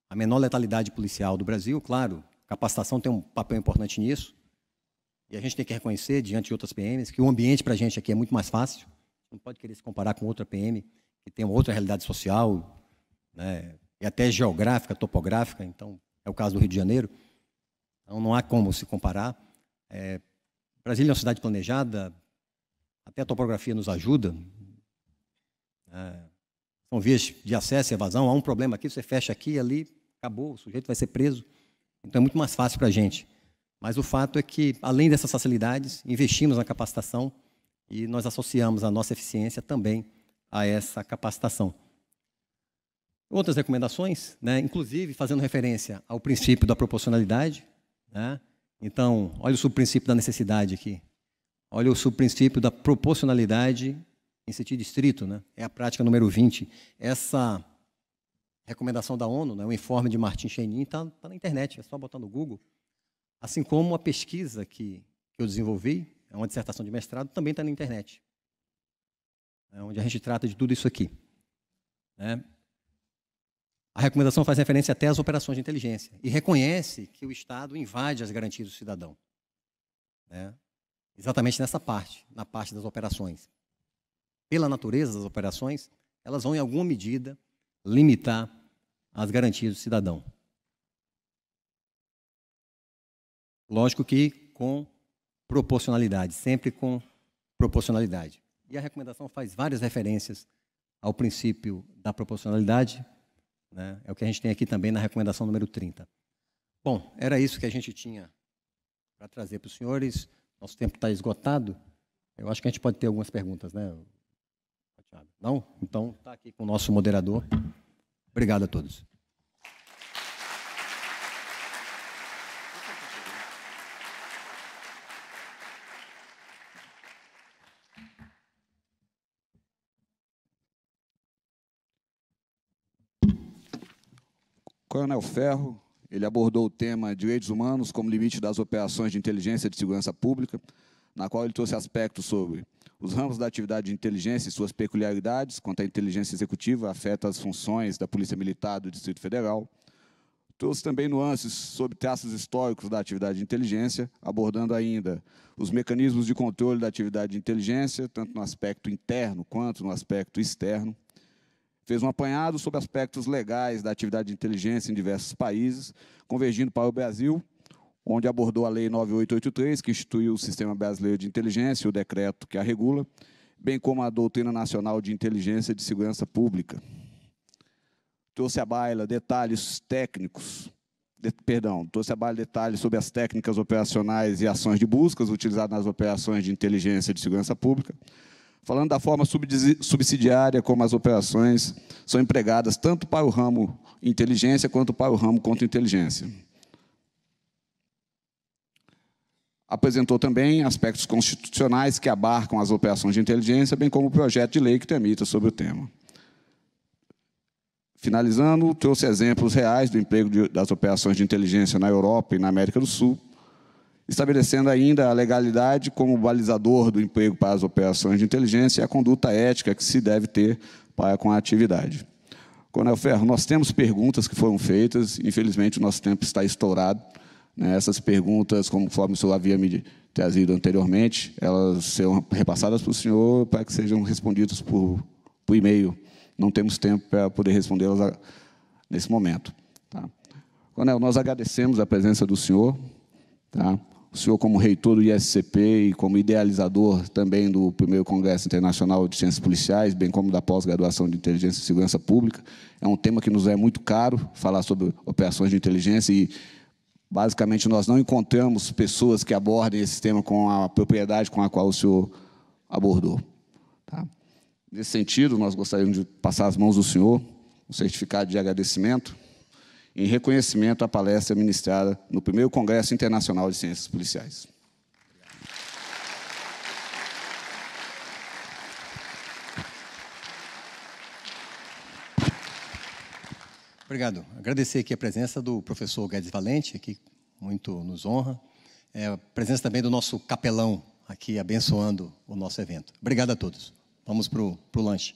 a menor letalidade policial do Brasil. Claro, capacitação tem um papel importante nisso, e a gente tem que reconhecer, diante de outras PMs, que o ambiente para a gente aqui é muito mais fácil. Não pode querer se comparar com outra PM, que tem uma outra realidade social, né, e até geográfica, topográfica. Então, é o caso do Rio de Janeiro. Então, não há como se comparar. Brasília é uma cidade planejada, até a topografia nos ajuda. São vias de acesso e evasão. Há um problema aqui, você fecha aqui e ali, acabou, o sujeito vai ser preso. Então, é muito mais fácil para a gente. Mas o fato é que, além dessas facilidades, investimos na capacitação e nós associamos a nossa eficiência também a essa capacitação. Outras recomendações, né, inclusive fazendo referência ao princípio da proporcionalidade, né? Então, olha o subprincípio da necessidade aqui. Olha o subprincípio da proporcionalidade em sentido estrito, né? É a prática número 20. Essa recomendação da ONU, né, o informe de Martin Cheinin, está na internet, é só botar no Google. Assim como a pesquisa que eu desenvolvi, é uma dissertação de mestrado, também está na internet, onde a gente trata de tudo isso aqui, né? A recomendação faz referência até às operações de inteligência e reconhece que o Estado invade as garantias do cidadão, né? Exatamente nessa parte, na parte das operações. Pela natureza das operações, elas vão, em alguma medida, limitar as garantias do cidadão. Lógico que com proporcionalidade, sempre com proporcionalidade. E a recomendação faz várias referências ao princípio da proporcionalidade, né? É o que a gente tem aqui também na recomendação número 30. Bom, era isso que a gente tinha para trazer para os senhores. Nosso tempo está esgotado. Eu acho que a gente pode ter algumas perguntas, né, Thiago? Não? Então, está aqui com o nosso moderador Obrigado a todos. Coronel Ferro, ele abordou o tema direitos humanos como limite das operações de inteligência de segurança pública, na qual ele trouxe aspectos sobre os ramos da atividade de inteligência e suas peculiaridades, quanto à inteligência executiva afeta as funções da Polícia Militar do Distrito Federal. Trouxe também nuances sobre traços históricos da atividade de inteligência, abordando ainda os mecanismos de controle da atividade de inteligência, tanto no aspecto interno quanto no aspecto externo. Fez um apanhado sobre aspectos legais da atividade de inteligência em diversos países, convergindo para o Brasil, onde abordou a Lei 9883, que instituiu o Sistema Brasileiro de Inteligência e o decreto que a regula, bem como a Doutrina Nacional de Inteligência e de Segurança Pública. Trouxe à baila detalhes técnicos, trouxe à baila detalhes sobre as técnicas operacionais e ações de buscas utilizadas nas operações de inteligência e de segurança pública, falando da forma subsidiária como as operações são empregadas tanto para o ramo inteligência quanto para o ramo contra-inteligência. Apresentou também aspectos constitucionais que abarcam as operações de inteligência, bem como o projeto de lei que tramita sobre o tema. Finalizando, trouxe exemplos reais do emprego das operações de inteligência na Europa e na América do Sul, estabelecendo ainda a legalidade como balizador do emprego para as operações de inteligência e a conduta ética que se deve ter para com a atividade. Coronel Ferro, nós temos perguntas que foram feitas, infelizmente o nosso tempo está estourado. Essas perguntas, conforme o senhor havia me trazido anteriormente, elas serão repassadas para o senhor para que sejam respondidas por e-mail. Não temos tempo para poder respondê-las nesse momento. Tá? Coronel, nós agradecemos a presença do senhor. Tá? O senhor, como reitor do ISCP e como idealizador também do primeiro Congresso Internacional de Ciências Policiais, bem como da pós-graduação de Inteligência e Segurança Pública, é um tema que nos é muito caro, falar sobre operações de inteligência e, basicamente, nós não encontramos pessoas que abordem esse tema com a propriedade com a qual o senhor abordou. Tá? Nesse sentido, nós gostaríamos de passar às mãos do senhor um certificado de agradecimento em reconhecimento à palestra ministrada no primeiro Congresso Internacional de Ciências Policiais. Obrigado. Agradecer aqui a presença do professor Guedes Valente, que muito nos honra. A presença também do nosso capelão aqui abençoando o nosso evento. Obrigado a todos. Vamos para o lanche.